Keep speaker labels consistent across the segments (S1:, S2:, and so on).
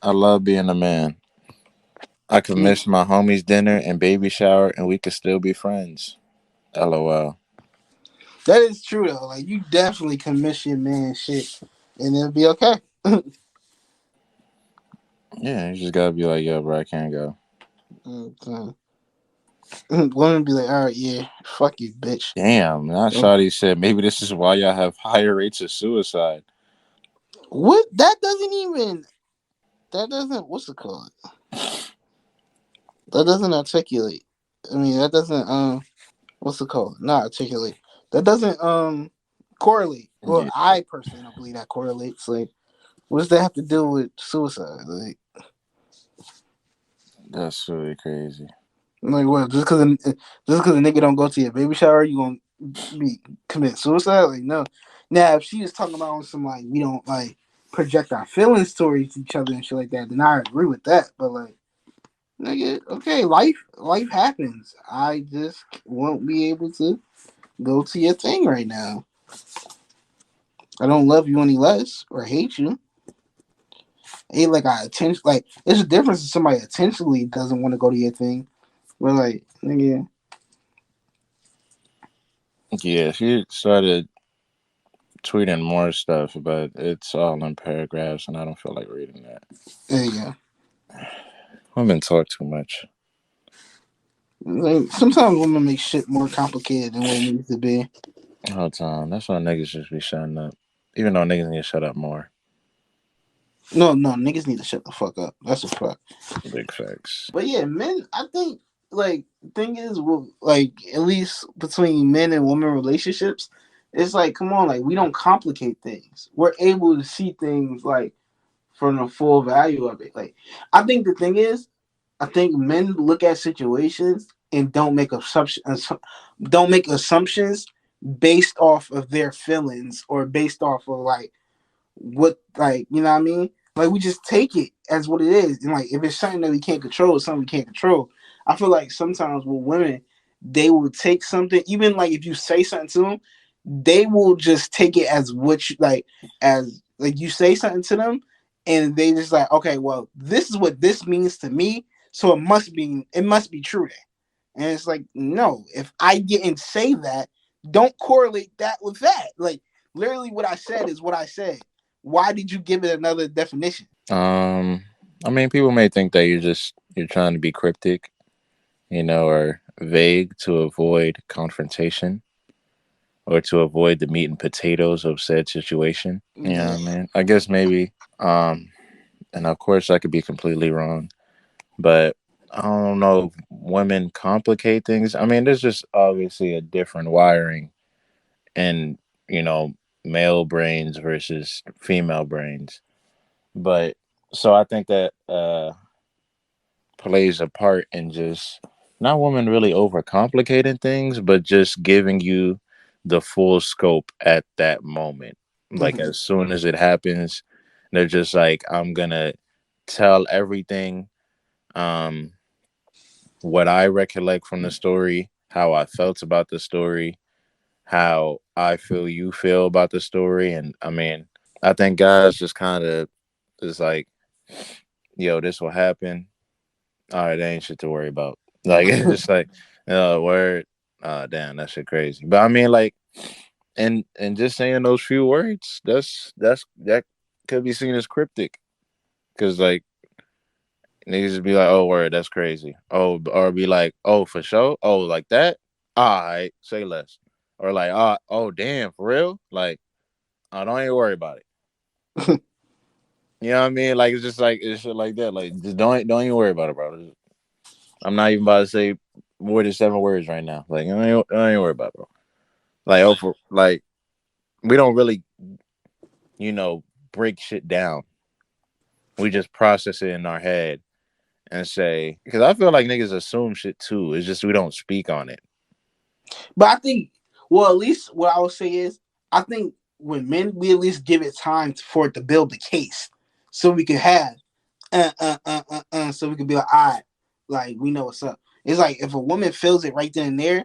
S1: I love being a man. I could
S2: Mm,
S1: miss my homie's dinner and baby shower, and we could still be friends. LOL.
S2: that is true though. Like you definitely can miss your man shit, and it'll be okay.
S1: Yeah, you just gotta be like, yo, bro, I can't go.
S2: Okay. Women be like, all right, yeah, fuck you, bitch.
S1: Damn, not
S2: Oh.
S1: Shawty said maybe this is why y'all have higher rates of suicide.
S2: What? That doesn't even. That doesn't. What's it called? That doesn't articulate. I mean, that doesn't. What's it called? Not articulate. That doesn't correlate. Well,
S1: Yeah,
S2: I personally don't believe that correlates. Like, what does that have to do with suicide?
S1: that's really crazy.
S2: Like what? Just because a nigga don't go to your baby shower, you gonna be commit suicide? Like no. Now, if she was talking about some like we don't like project our feelings towards each other and shit like that, then I agree with that. But like, nigga, okay, life happens. I just won't be able to go to your thing right now. I don't love you any less or hate you. Ain't like I attention like there's a difference if somebody intentionally doesn't want to go to your thing. But like, nigga,
S1: Yeah, she started tweeting more stuff, but it's all in paragraphs, and I don't feel like reading that.
S2: there you go.
S1: Women talk too much
S2: Like, sometimes women make shit more complicated than what it needs to be.
S1: all the time. That's why niggas just be shutting up. Even though niggas need to shut up more.
S2: No, no, niggas need to shut the fuck up. That's a fact.
S1: Big facts.
S2: But yeah, men, I think like thing is, well, like at least between men and women relationships, it's like come on, like we don't complicate things. We're able to see things like from the full value of it. Like I think the thing is, I think men look at situations and don't make assumptions based off of their feelings or based off of like what like you know what I mean? Like we just take it as what it is. And like if it's something that we can't control, it's something we can't control. I feel like sometimes with women, they will take something, even like if you say something to them, they will just take it as what you like as like you say something to them and they just like, okay, well, this is what this means to me, so it must be true then. And it's like, no, if I didn't say that, don't correlate that with that. Like literally what I said is what I said. Why did you give it another definition?
S1: Um, I mean, people may think that you're trying to be cryptic, or vague to avoid confrontation or to avoid the meat and potatoes of said situation. Yeah,
S2: Yeah.
S1: I mean, I guess maybe. Um, and of course, I could be completely wrong, but I don't know if women complicate things. I mean, there's just obviously a different wiring in, you know, male brains versus female brains. But so I think that plays a part in just not women really overcomplicating things, but just giving you the full scope at that moment. Like
S2: Mhm.
S1: as soon as it happens, they're just like, I'm gonna tell everything, um, what I recollect from the story, how I felt about the story, how I feel you feel about the story. And I mean, I think guys just kind of is like, yo, this will happen. All right, that ain't shit to worry about. Like it's just like, word. Damn, that shit crazy. But I mean, like, and just saying those few words, that could be seen as cryptic, because like niggas just be like, oh, word, that's crazy. Oh, or be like, oh, for sure. Oh, like that. All right, say less. Or like, oh, damn, for real. Like, don't even worry about it. You know what I mean? Like it's just like it's shit like that. Like just don't even worry about it, bro. I'm not even about to say more than 7 words right now. Like don't even worry about it, bro. Like for like we don't really, you know, break shit down. We just process it in our head and say, because I feel like niggas assume shit too. It's just we don't speak on it.
S2: But I think, well, at least what I would say is, I think when men, we at least give it time for it to build the case, so we could have, so we could be like, all right, like we know what's up. It's like if a woman feels it right then and there,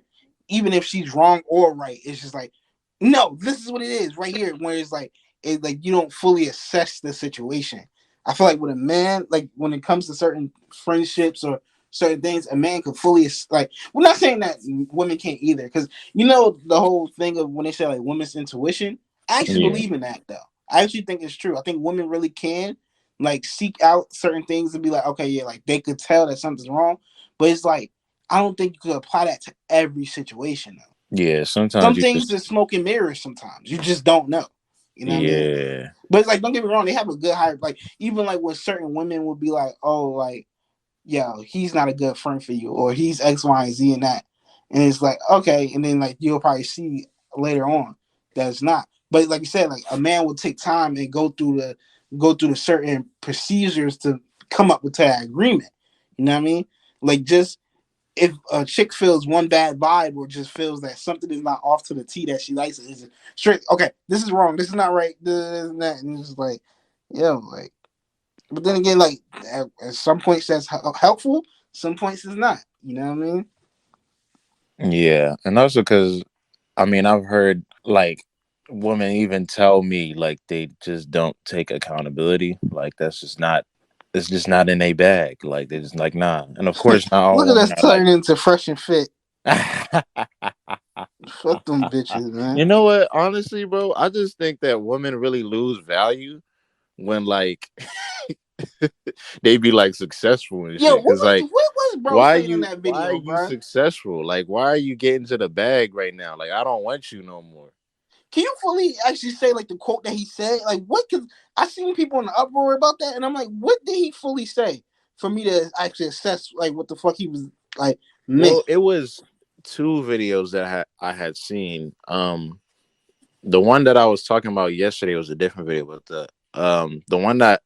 S2: even if she's wrong or right, it's just like, no, this is what it is right here. Where it's like you don't fully assess the situation. I feel like with a man, like when it comes to certain friendships or certain things, a man could fully like. We're not saying that women can't either, because you know the whole thing of when they say like women's intuition. I actually
S1: Yeah,
S2: believe in that though. I actually think it's true. I think women really can like seek out certain things and be like, okay, yeah, like they could tell that something's wrong, but it's like I don't think you could apply that to every situation though.
S1: yeah. Sometimes
S2: Some
S1: you
S2: things
S1: just,
S2: are smoke and mirrors. Sometimes you just don't know. You know what I mean?
S1: yeah,
S2: But it's like, don't get me wrong, they have a good high. Like even like when certain women would be like, oh, like yo, he's not a good friend for you, or he's X, Y, and Z and that, and it's like okay, and then like you'll probably see later on that it's not. But like you said, like a man will take time and go through the certain procedures to come up with that agreement. You know what I mean? Like just if a chick feels one bad vibe or just feels that something is not off to the T that she likes, it is straight. Okay, this is wrong. This is not right. This and that, and it's just like, yo, like. But then again, like at some points that's helpful, some points it's not. You know what I mean?
S1: yeah. And also because I mean, I've heard like women even tell me like they just don't take accountability. Like that's just not. It's just not in a bag. Like they just like nah. And of course, not all
S2: Look at
S1: women
S2: us
S1: are like.
S2: turning into fresh and fit. Fuck them bitches,
S1: You
S2: man.
S1: know what? Honestly, bro, I just think that women really lose value when like they be like successful and
S2: Yo,
S1: shit. Cause like,
S2: what was bro saying in that
S1: why are
S2: video,
S1: you
S2: bro?
S1: successful? Like, why are you getting to the bag right now? Like, I don't want you no more.
S2: Can you fully actually say like the quote that he said? Like what? Cause I seen people in the uproar about that, and I'm like, what did he fully say for me to actually assess like what the fuck he was like meant?
S1: Well, it was two videos that I had seen. The one that I was talking about yesterday was a different video, but the one that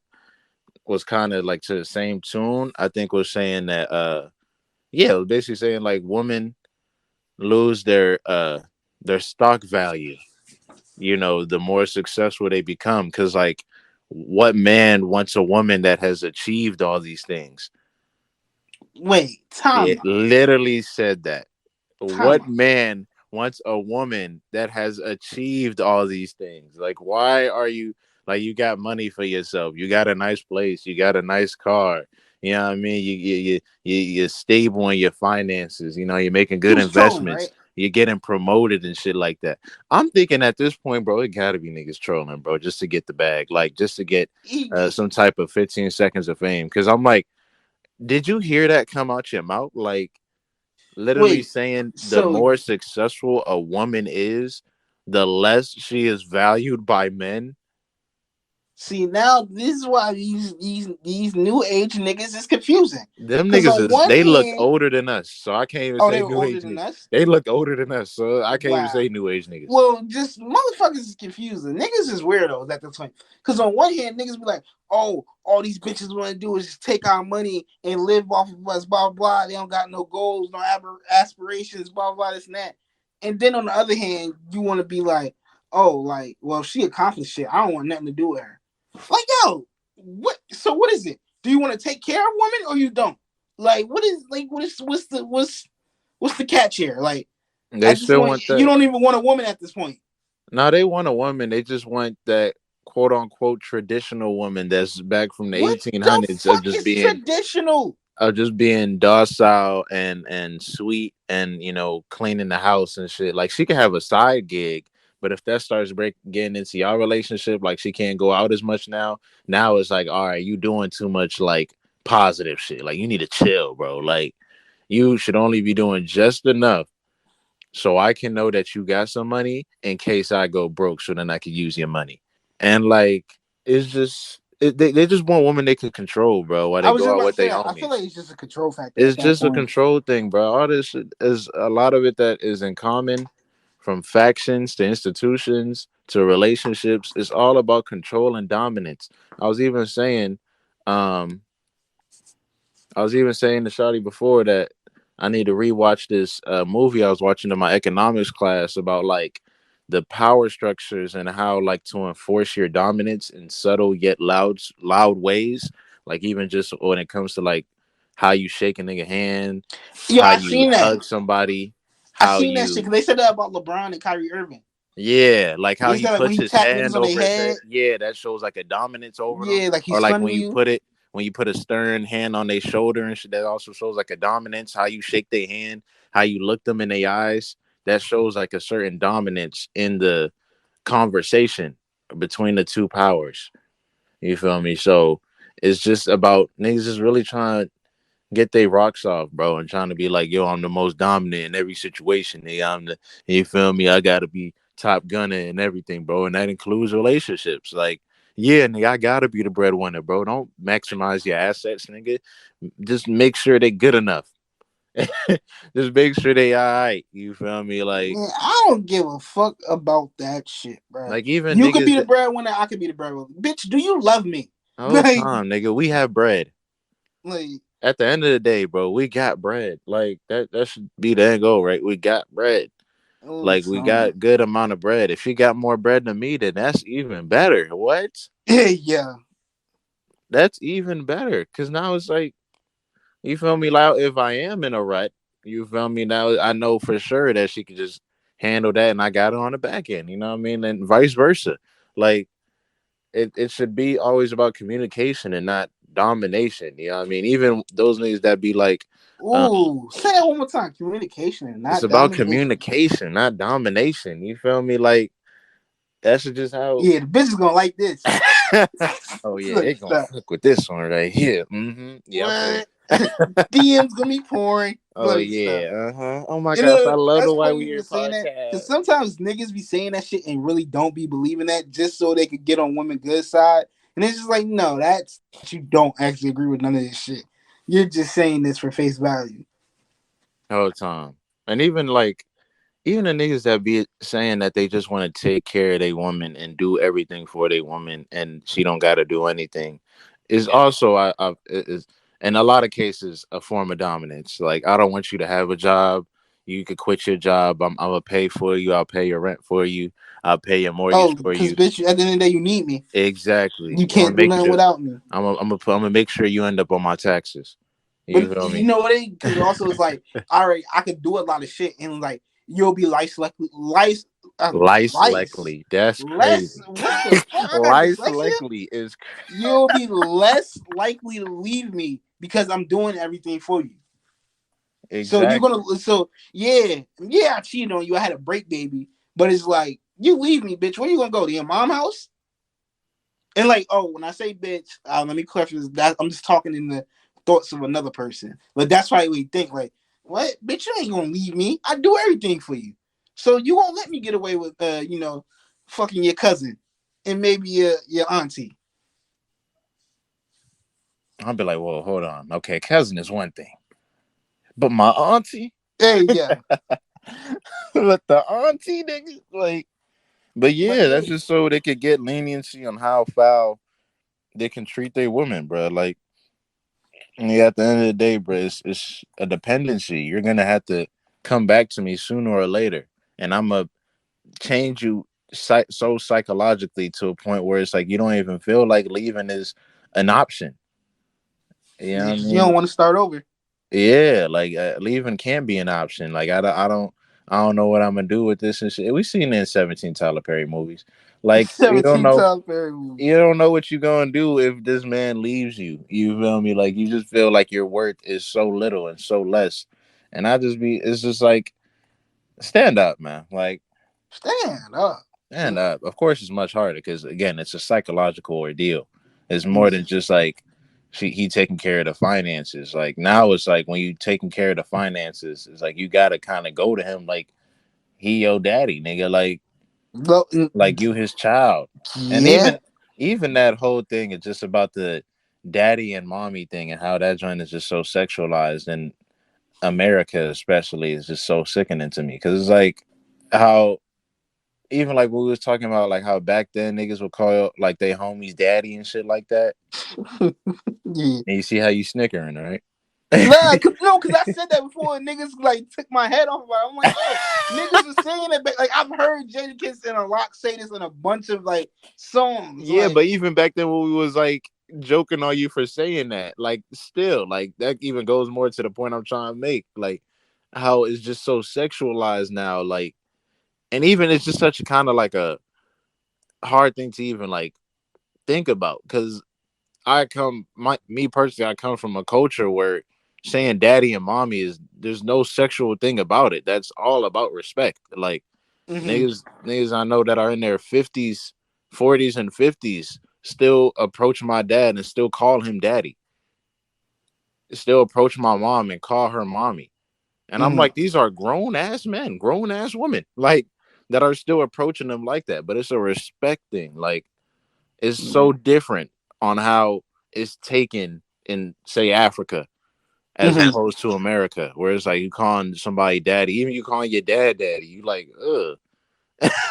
S1: was kind of like to the same tune, I think was saying that yeah, it was basically saying like women lose their stock value, you know, the more successful they become, because like what man wants a woman that has achieved all these things?
S2: Wait, time
S1: It
S2: out,
S1: literally said that.
S2: time
S1: What
S2: out.
S1: man wants a woman that has achieved all these things? Like, why are you like you got money for yourself? You got a nice place. You got a nice car. You know what I mean? You're stable in your finances. You know, you're making
S2: He
S1: good
S2: was trolling,
S1: investments.
S2: right?
S1: You're getting promoted and shit like that. I'm thinking at this point, bro, it gotta be niggas trolling, bro, just to get the bag, like just to get
S2: He,
S1: some type of 15 seconds of fame. Because I'm like, did you hear that come out your mouth? Like literally
S2: wait,
S1: saying the
S2: so
S1: more successful a woman is, the less she is valued by men.
S2: see now this is why these new age niggas is confusing.
S1: Them
S2: Cause
S1: niggas
S2: on
S1: is
S2: one
S1: they look
S2: hand,
S1: older than us, so I can't even
S2: oh they
S1: say
S2: were
S1: new
S2: older
S1: age
S2: than
S1: niggas.
S2: us.
S1: They look older than us, so I can't even
S2: Wow.
S1: say new age niggas.
S2: Well, just motherfuckers is confusing. Niggas is weirdos at the time. Cause on one hand, niggas be like, oh, all these bitches want to do is just take our money and live off of us, blah blah. They don't got no goals, no aspirations, blah blah, this and that. And then on the other hand, you want to be like, oh, like, well, she accomplished shit. I don't want nothing to do with her. Like, yo, what? So what is it? Do you want to take care of women or you don't? Like, what is like, what's the catch here? Like,
S1: They
S2: at this
S1: still
S2: point,
S1: want
S2: you
S1: that.
S2: don't even want a woman at this point.
S1: Now they want a woman. They just want that quote unquote traditional woman that's back from the
S2: What the
S1: 1800s
S2: fuck is traditional?
S1: of just being docile and sweet and you know cleaning the house and shit. Like she can have a side gig, but if that starts getting into your relationship, like she can't go out as much now. Now it's like, all right, you doing too much like positive shit. Like you need to chill, bro. Like you should only be doing just enough so I can know that you got some money in case I go broke, so then I can use your money. And like it's just they just want women they can control, bro, while
S2: I
S1: they
S2: was
S1: go
S2: just
S1: out
S2: about to
S1: with
S2: say
S1: their
S2: that. I feel like
S1: homies.
S2: it's just a control factor
S1: It's
S2: at that
S1: just a
S2: point.
S1: control thing, bro. All this shit is a lot of it that is in common, from factions to institutions to relationships. It's all about control and dominance. I was even saying, um, I was even saying to Shawty before that I need to rewatch this movie I was watching in my economics class about like the power structures and how like to enforce your dominance in subtle yet loud ways. Like even just when it comes to like how you shake a nigga hand,
S2: Yo,
S1: how
S2: I
S1: you
S2: seen that.
S1: hug somebody,
S2: I
S1: how
S2: seen that shit
S1: you
S2: because they said that about LeBron and Kyrie Irving.
S1: Yeah, like how
S2: You
S1: he
S2: said like when
S1: puts
S2: he
S1: his
S2: tapped niggas
S1: hand
S2: on their
S1: over his
S2: head.
S1: head. Yeah, that shows like a dominance over them.
S2: Yeah, like
S1: Or
S2: he's
S1: like
S2: funny with you.
S1: when you put a stern hand on their shoulder and shit, that also shows like a dominance. How you shake their hand, how you look them in their eyes, that shows like a certain dominance in the conversation between the two powers. You feel me? So it's just about niggas is really trying get their rocks off, bro, and trying to be like, yo, I'm the most dominant in every situation. Nigga, you feel me? I gotta be top gunner and everything, bro, and that includes relationships. Like, yeah, nigga, I gotta be the breadwinner, bro. Don't maximize your assets, nigga. Just make sure they good enough. Just make sure they all right. You feel me?
S2: Man, I don't give a fuck about that shit, bro.
S1: Like even
S2: You could be
S1: niggas
S2: the
S1: that
S2: breadwinner, I could be the breadwinner. Bitch, do you love me?
S1: whole
S2: Like,
S1: time, nigga, we have bread.
S2: like,
S1: At the end of the day, bro, we got bread. Like that should be the end goal, right? We got bread.
S2: all the
S1: Like we
S2: time.
S1: got good amount of bread. If she got more bread than me, then that's even better. What?
S2: Yeah.
S1: That's even better. Cause now it's like, you feel me? Like if I am in a rut, you feel me? Now I know for sure that she could just handle that and I got her on the back end. You know what I mean? And vice versa. Like it should be always about communication and not domination. You know what I mean? Even those niggas that be like, um,
S2: Ooh, say that one more time. Communication and
S1: it's
S2: not
S1: about
S2: domination.
S1: communication, not domination. You feel me? Like that's just how.
S2: Yeah, the bitch is gonna like this.
S1: Oh yeah,
S2: Like,
S1: it gonna
S2: stop.
S1: fuck with this one right here. Yeah, I'm
S2: What?
S1: finna.
S2: DM's gonna be pouring.
S1: Oh
S2: Like, stop.
S1: yeah. Oh my
S2: You
S1: gosh, I
S2: know,
S1: love the
S2: that's
S1: Why
S2: funny
S1: We
S2: you
S1: Here
S2: were saying that
S1: podcast.
S2: because sometimes niggas be saying that shit and really don't be believing that just so they could get on women good side. And it's just like, no, that's you don't actually agree with none of this shit. You're just saying this for face value.
S1: Whole time, and even like even the niggas that be saying that they just want to take care of their woman and do everything for their woman and she don't got to do anything is also is in a lot of cases a form of dominance. Like I don't want you to have a job. You could quit your job. I'm gonna pay for you. I'll pay your rent for you. I'll pay your mortgage
S2: Oh,
S1: for
S2: because
S1: you.
S2: bitch, at the end of the day, you need me.
S1: Exactly.
S2: You
S1: I'm gonna
S2: can't do
S1: make
S2: nothing
S1: sure.
S2: without me.
S1: I'm gonna make sure you end up on my taxes. You
S2: But
S1: feel
S2: you
S1: me?
S2: know what? Because also it's like, all right, I could do a lot of shit, and like you'll be
S1: Lice
S2: lice,
S1: likely. That's
S2: less.
S1: crazy.
S2: What the fuck? I got
S1: Lice
S2: dyslexia.
S1: likely is
S2: You'll be less likely to leave me because I'm doing everything for you. So you're gonna.
S1: exactly.
S2: So yeah, I cheated on you. I had a break, baby. But it's like you leave me, bitch. Where you gonna go to your mom house? And like, oh, when I say bitch, let me clarify this. That I'm just talking in the thoughts of another person. But that's why we think like, what, bitch? You ain't gonna leave me. I do everything for you. So you won't let me get away with, fucking your cousin and maybe your auntie.
S1: I'll be like, well, hold on. Okay, cousin is one thing, but my auntie,
S2: Hey, yeah,
S1: but the auntie, nigga, like, but
S2: but
S1: yeah, that's
S2: yeah,
S1: just so they could get leniency on how foul they can treat their women, bro. Like, yeah, at the end of the day, bro, it's a dependency. You're gonna have to come back to me sooner or later, and I'm gonna change you so psychologically to a point where it's like you don't even feel like leaving is an option. You know what I
S2: you
S1: mean?
S2: don't want to start over.
S1: Yeah, like leaving can be an option. Like I don't know what I'm gonna do with this and shit. We seen it in 17 Tyler Perry movies. Like
S2: 17 times very movie.
S1: you don't know what you're gonna do if this man leaves you. You feel me? Like you just feel like your worth is so little and so less. And I just be it's just like stand up, man. Like
S2: Stand up.
S1: stand up. Of course it's much harder because again it's a psychological ordeal. It's more
S2: Yeah.
S1: than just like he taking care of the finances. Like now it's like when you taking care of the finances, it's like you gotta kind of go to him like he your daddy, nigga. Like you his child. And
S2: Yeah.
S1: even that whole thing is just about the daddy and mommy thing and how that joint is just so sexualized in America especially is just so sickening to me because it's like how even like we was talking about like how back then niggas would call like they homies daddy and shit like that.
S2: Yeah.
S1: And you see how you snickering, right?
S2: Nah, cause no, cause I said that before, and niggas like took my head off. I'm like, yo, niggas are saying it, but like I've heard Jadakiss and a Rock say this in a bunch of like songs.
S1: Yeah,
S2: Like,
S1: but even back then when we was like joking on you for saying that, like still, like that even goes more to the point I'm trying to make. Like how it's just so sexualized now. Like And even it's just such a kind of like a hard thing to even like think about because me personally, I come from a culture where saying daddy and mommy is there's no sexual thing about it. That's all about respect. Like
S2: Mm-hmm.
S1: niggas I know that are in their 50s, 40s, and 50s still approach my dad and still call him daddy. Still approach my mom and call her mommy. And I'm
S2: Mm-hmm.
S1: like, these are grown ass men, grown ass women, like that are still approaching them like that. But it's a respect thing. Like it's so different on how it's taken in say Africa as
S2: Mm-hmm.
S1: opposed to America, where it's like you calling somebody daddy, even you calling your dad daddy, you like, ugh.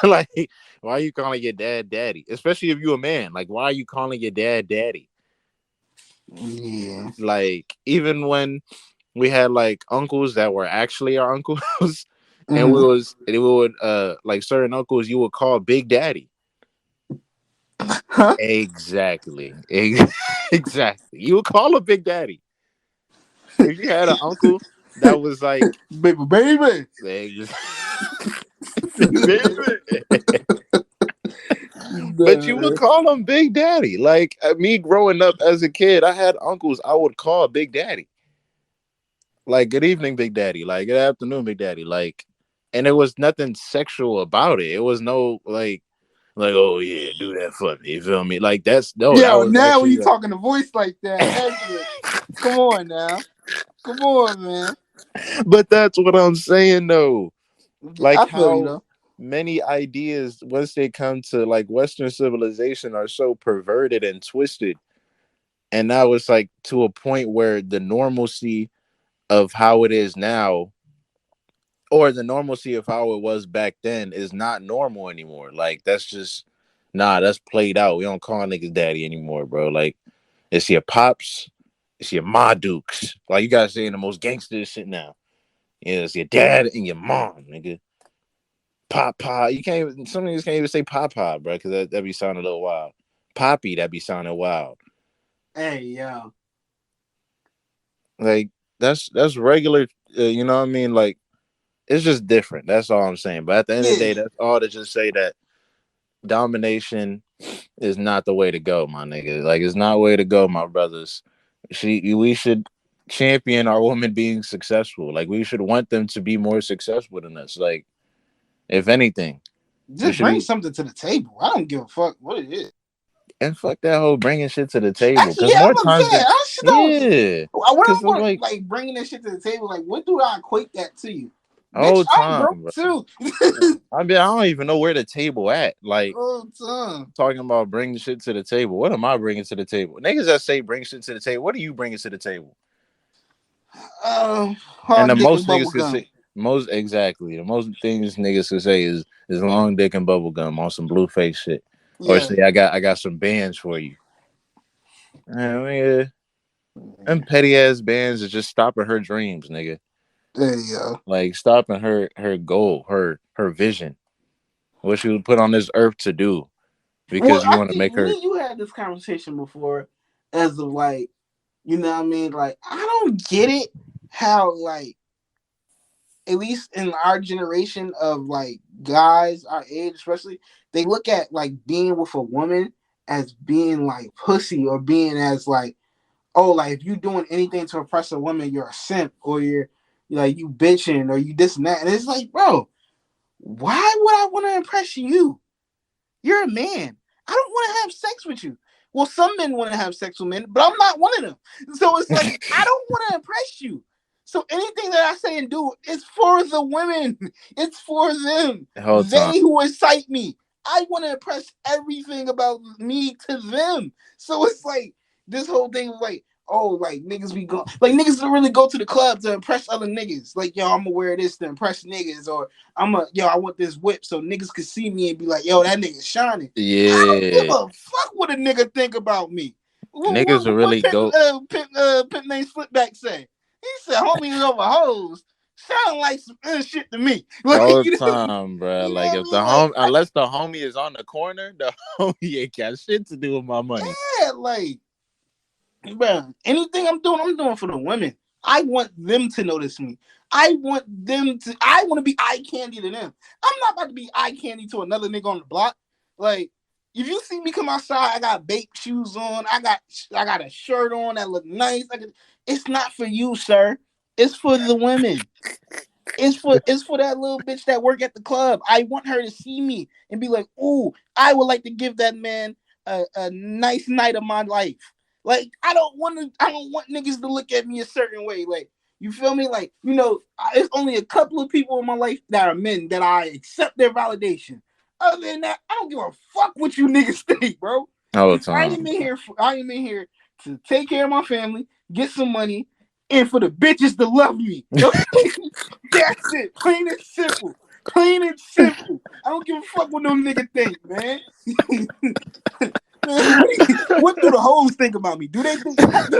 S1: Like, why are you calling your dad daddy? Especially if you're a man. Like, why are you calling your dad daddy?
S2: Yeah.
S1: Like, even when we had like uncles that were actually our uncles, and
S2: Mm-hmm.
S1: we would like certain uncles you would call Big Daddy.
S2: Huh?
S1: Exactly. Exactly. You would call him Big Daddy. If you had an uncle that was like,
S2: Baby, baby.
S1: ex- baby, but you would
S2: Nah.
S1: call him Big Daddy. Like me growing up as a kid, I had uncles I would call Big Daddy. Like, good evening, Big Daddy. Like, good afternoon, Big Daddy. Like, and there was nothing sexual about it. It was no like, oh yeah, do that for me. You feel me? Like that's no, that
S2: Yo,
S1: was
S2: now when
S1: actually
S2: you talking a voice like that, come on now. Come on, man.
S1: but that's what I'm saying though.
S2: Yeah,
S1: Like
S2: I feel you
S1: how
S2: though.
S1: many ideas once they come to like Western civilization are so perverted and twisted. And now it's like to a point where the normalcy of how it is now or the normalcy of how it was back then is not normal anymore. Like that's just that's played out. We don't call niggas daddy anymore, bro. Like it's your pops, it's your ma dukes. Like you guys saying the most gangster shit now. Yeah, it's your dad and your mom, nigga. Papa. You can't even some niggas can't even say papa, bro, because that be sounding a little wild. Poppy, that be sounding wild.
S2: Hey, yo.
S1: Like that's regular, you know what I mean? Like it's just different. That's all I'm saying. But at the end of the
S2: Yeah.
S1: day, that's all to just say that domination is not the way to go, my nigga. Like it's not way to go, my brothers. We should champion our women being successful. Like we should want them to be more successful than us. Like if anything, we
S2: Just
S1: should
S2: bring
S1: be
S2: something to the table. I don't give a fuck what it is.
S1: and fuck that whole bringing shit to the table.
S2: Actually,
S1: Because
S2: yeah, I'm
S1: more
S2: about to
S1: times
S2: say
S1: than
S2: it. I should don't.
S1: yeah,
S2: What
S1: because
S2: I'm
S1: it's
S2: going
S1: like
S2: like bringing this shit to the table. Like, what do I equate that to you, bitch?
S1: whole
S2: I'm
S1: time,
S2: broke
S1: bro.
S2: too.
S1: I mean, I don't even know where the table at. Like
S2: All the time.
S1: talking about bringing shit to the table. What am I bringing to the table? Niggas that say bring shit to the table. What are you bringing to the table? And the
S2: Hard dick
S1: most
S2: and bubble
S1: niggas could
S2: gum.
S1: say most exactly the most things niggas could say is long dick and bubble gum on some blue face shit, or
S2: Yeah.
S1: say I got some bands for you. I mean, them petty ass bands is just stopping her dreams, nigga.
S2: There you go.
S1: Like stopping her goal, her vision, what she would put on this earth to do,
S2: Well,
S1: because you
S2: I
S1: want to
S2: think
S1: make her.
S2: me and you had this conversation before, as of like, you know what I mean? Like, I don't get it how like at least in our generation of like guys our age especially, they look at like being with a woman as being like pussy or being as like, oh, like if you doing anything to impress a woman you're a simp or you're like you bitching or you this and that, and it's like, bro, why would I want to impress you? You're a man. I don't want to have sex with you. Well, some men want to have sex with men, but I'm not one of them. So it's like I don't want to impress you. So anything that I say and do is for the women. It's for them.
S1: The whole time.
S2: They who excite me. I want to impress everything about me to them. So it's like this whole thing of like, oh, like niggas be going, like niggas don't really go to the club to impress other niggas. Like, yo, I'm gonna wear this to impress niggas, or yo, I want this whip so niggas could see me and be like, yo, that nigga's shining. I don't give
S1: Yeah,
S2: a fuck what a nigga think about me.
S1: niggas will
S2: What
S1: really go
S2: Pimp named Slipback say? He said, homies over hoes. Sound like some shit to me. Like,
S1: all the
S2: you know,
S1: time, bro.
S2: you know
S1: Like
S2: what I
S1: if the
S2: mean? Like,
S1: home, unless the homie is on the corner, the homie ain't got shit to do with my money.
S2: yeah, like, bro, anything I'm doing for the women. I want them to notice me. I want them to. I want to be eye candy to them. I'm not about to be eye candy to another nigga on the block. Like, if you see me come outside, I got bait shoes on. I got a shirt on that look nice. It's not for you, sir. It's for the women. It's for that little bitch that work at the club. I want her to see me and be like, "Ooh, I would like to give that man a nice night of my life." Like, I don't want niggas to look at me a certain way. Like, you feel me? Like, it's only a couple of people in my life that are men that I accept their validation. Other than that, I don't give a fuck what you niggas think, bro.
S1: all the
S2: I ain't
S1: time.
S2: in here. I ain't in here to take care of my family, get some money, and for the bitches to love me. Okay, that's it. Plain and simple. Plain and simple. I don't give a fuck what no nigga think, man. Man, what do the hoes think about me? Do they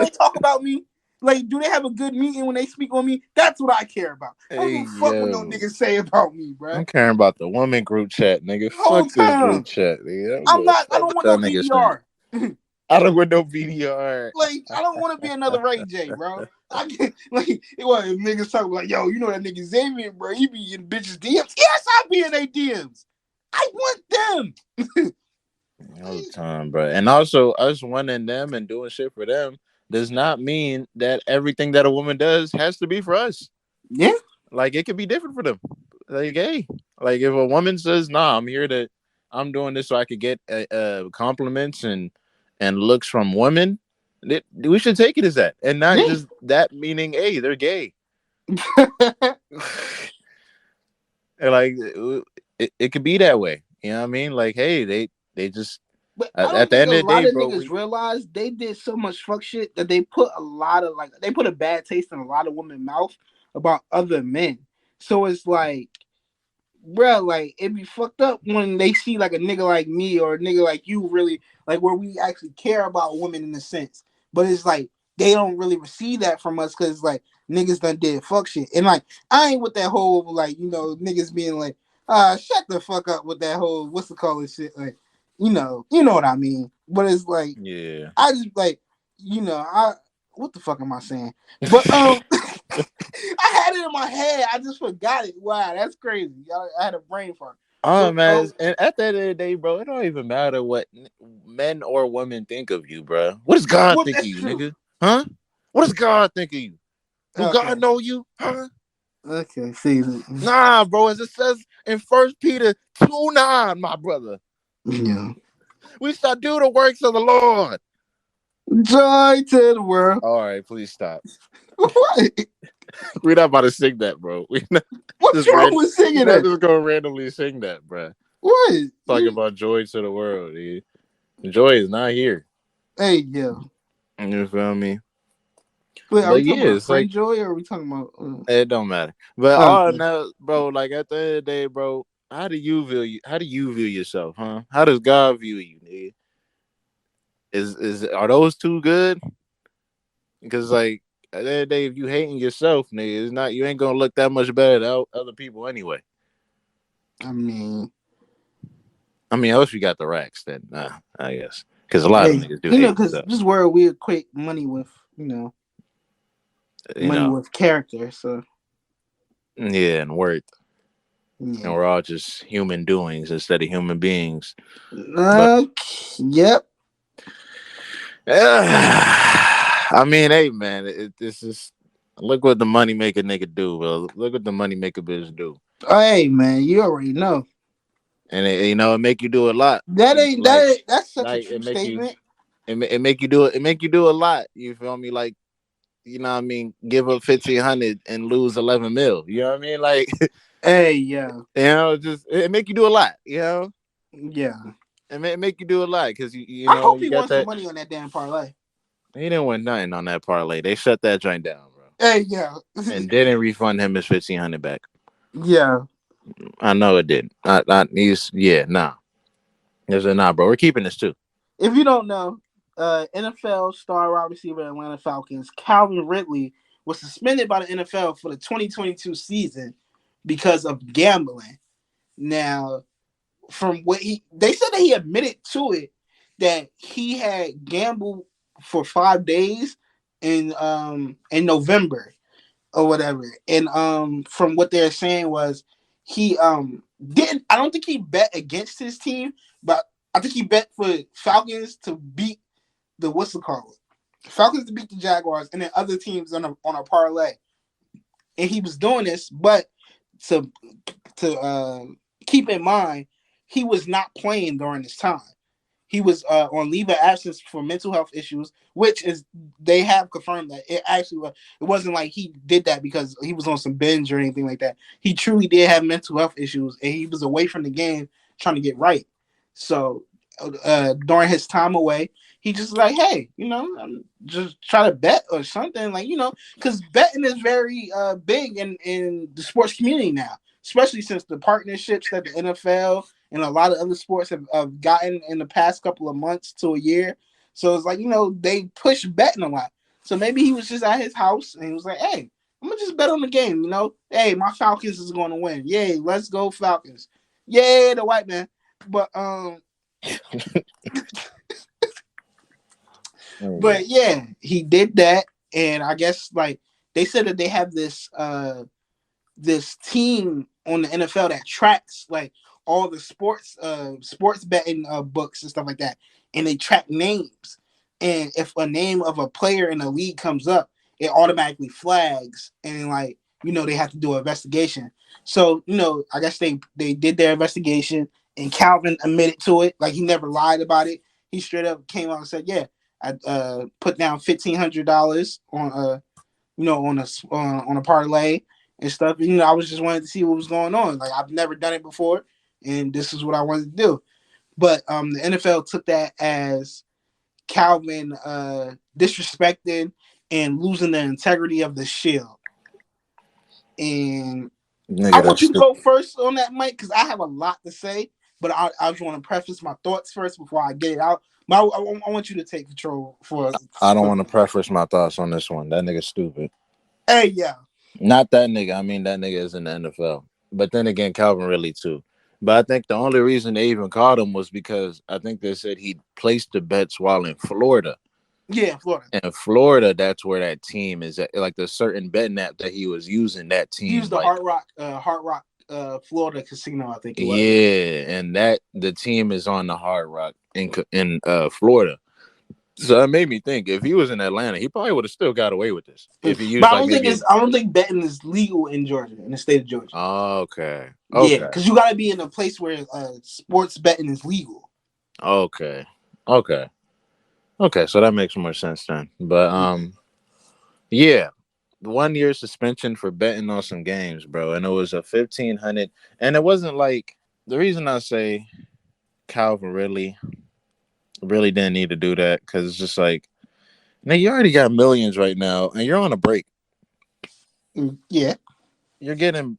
S2: talk about me? Like, do they have a good meeting when they speak on me? That's what I care about. I don't
S1: Hey
S2: give a fuck what no
S1: yo,
S2: niggas say about me, bro.
S1: I'm caring about the woman group chat, nigga.
S2: The whole
S1: Fuck this group
S2: time.
S1: chat, nigga. I don't give a
S2: I
S1: fuck
S2: don't
S1: what
S2: want
S1: y'all
S2: no
S1: niggas think.
S2: VDR.
S1: I don't want no VDR.
S2: Like, I don't want to be another Ray J, bro. I get like it was niggas talking like, yo, you know that nigga Xavier, bro. He be in bitches DMs. Yes, I be in their DMs. I want them.
S1: All the time, bro. And also, us wanting them and doing shit for them does not mean that everything that a woman does has to be for us.
S2: Yeah.
S1: Like, it could be different for them. Like, hey, like if a woman says, "Nah, I'm doing this so I could get compliments and looks from women," we should take it as that, and not
S2: Yeah.
S1: just that meaning, hey, they're gay. And like, it could be that way. You know what I mean? Like, hey, they just
S2: But I
S1: at
S2: don't
S1: the
S2: think
S1: end
S2: a
S1: of the day,
S2: lot of
S1: bro.
S2: niggas realize they did so much fuck shit that they put they put a bad taste in a lot of women's mouth about other men. So it's like, bro, like it be fucked up when they see like a nigga like me or a nigga like you really like where we actually care about women in a sense. But it's like they don't really receive that from us because like niggas done did fuck shit. And like I ain't with that whole like, niggas being like, shut the fuck up with that whole what's the call it shit. Like, you know what I mean. But it's like
S1: Yeah.
S2: I just like, I what the fuck am I saying? But I had it in my head. I just forgot it. Wow, that's crazy. I had a brain fart.
S1: Oh
S2: But
S1: man, and at the end of the day, bro, it don't even matter what men or women think of you, bro. What does God
S2: well,
S1: think of
S2: that's
S1: you,
S2: true.
S1: nigga? Huh? What does God think of you? Do
S2: Okay.
S1: God know you? Huh?
S2: Okay. See.
S1: Nah, bro. As it says in First Peter 2:9, my brother,
S2: Yeah.
S1: we shall do the works of the Lord.
S2: Joy to the world.
S1: All right, please stop.
S2: What?
S1: We're not about to sing that, bro. We not
S2: What's
S1: just
S2: wrong
S1: ran.
S2: with
S1: We're
S2: singing
S1: not
S2: it?
S1: just gonna randomly sing that, bro.
S2: What?
S1: Talking about joy to the world, dude. Joy is not here.
S2: Hey, yeah.
S1: You feel me?
S2: Wait, are we
S1: But
S2: talking
S1: yeah,
S2: about
S1: it's like
S2: friend joy or are we talking about?
S1: it don't matter. But all
S2: Okay.
S1: now, bro, like at the end of the day, bro, how do you view yourself, huh? How does God view you, nigga? Is are those two good? Because like at the end of the day, if you hating yourself, nigga, it's not you ain't gonna look that much better than other people anyway.
S2: I mean,
S1: I mean, unless you got the racks, then I guess. Because a lot of
S2: hey,
S1: them niggas do hate
S2: because
S1: themselves,
S2: this world we equate
S1: you
S2: money
S1: know.
S2: with character. So
S1: Yeah, and worth. And
S2: yeah.
S1: we're all just human doings instead of human beings. But
S2: Okay. Yep.
S1: I mean, hey man, it's just look what the money maker nigga do. Well, look what the money maker bitch do,
S2: Hey, man, you already know
S1: and it make you do a lot.
S2: that ain't
S1: Like
S2: that. Ain't, that's such a
S1: like
S2: true statement.
S1: it make you do it. It make you do a lot. You feel me? Like you know what I mean? Give up 1,500 and lose 11 mil. You know what I mean? Like
S2: Hey, yeah,
S1: just it make you do a lot. You know,
S2: yeah.
S1: it make you do a lot because you
S2: I
S1: know
S2: hope
S1: you
S2: he
S1: got
S2: won some
S1: that.
S2: money on that damn parlay.
S1: He didn't win nothing on that parlay. They shut that joint down, bro,
S2: Hey, yeah,
S1: and didn't refund him his 1,500 back.
S2: yeah.
S1: I know it didn't. Not he's yeah, nah. He said, nah, bro, we're keeping this too.
S2: If you don't know, NFL star wide receiver Atlanta Falcons Calvin Ridley was suspended by the NFL for the 2022 season because of gambling. Now, from what they said that he admitted to it that he had gambled for 5 days in November or whatever. And from what they're saying was he didn't I don't think he bet against his team, but I think he bet for Falcons to beat the what's it called? Falcons to beat the Jaguars and then other teams on a parlay. And he was doing this, but to keep in mind, he was not playing during this time. He was on leave of absence for mental health issues, which is they have confirmed that it actually was. It wasn't like he did that because he was on some binge or anything like that. He truly did have mental health issues, and he was away from the game trying to get right. So during his time away, he just like, hey, just try to bet or something like because betting is very big in the sports community now, especially since the partnerships that the NFL and a lot of other sports have gotten in the past couple of months to a year. So it's like, they push betting a lot. So maybe he was just at his house and he was like, hey, I'm gonna just bet on the game. Hey, my Falcons is gonna win. Yay, let's go Falcons. Yay, the white man. But
S1: Mm.
S2: but yeah, he did that, and I guess like they said that they have this team on the NFL that tracks like all the sports betting books and stuff like that, and they track names. And if a name of a player in the league comes up, it automatically flags, and like they have to do an investigation. So I guess they did their investigation, and Calvin admitted to it, like he never lied about it. He straight up came out and said, "Yeah, I put down $1,500 on on a parlay and stuff. I was just wanting to see what was going on. Like I've never done it before, and this is what I wanted to do. But the NFL took that as Calvin disrespecting and losing the integrity of the shield. And I
S1: Nigga,
S2: want
S1: that's
S2: you to
S1: stupid.
S2: go first on that, Mike, because I have a lot to say. But I just want to preface my thoughts first before I get it out. But I want you to take control
S1: I don't
S2: for
S1: want to preface my thoughts on this one. That nigga's stupid.
S2: hey yeah.
S1: Not that nigga. I mean, that nigga is in the NFL. But then again, Calvin really too. But I think the only reason they even called him was because I think they said he placed the bets while in Florida.
S2: Yeah, Florida.
S1: And Florida, that's where that team is at. Like the certain betting app that he was using, that
S2: He
S1: team,
S2: used the
S1: like,
S2: Hard Rock, Florida casino. I think it was.
S1: yeah, and that the team is on the Hard Rock in Florida. So that made me think if he was in Atlanta, he probably would have still got away with this if he
S2: But
S1: used like maybe.
S2: I don't think betting is legal in Georgia, in the state of Georgia.
S1: Okay,
S2: Yeah,
S1: okay,
S2: because you got to be in a place where sports betting is legal.
S1: okay, okay, okay. So that makes more sense then. But yeah, 1 year suspension for betting on some games, bro, and it was a 1,500, and it wasn't like the reason I say Calvin really didn't need to do that because it's just like, now you already got millions right now, and you're on a break.
S2: Yeah.
S1: You're getting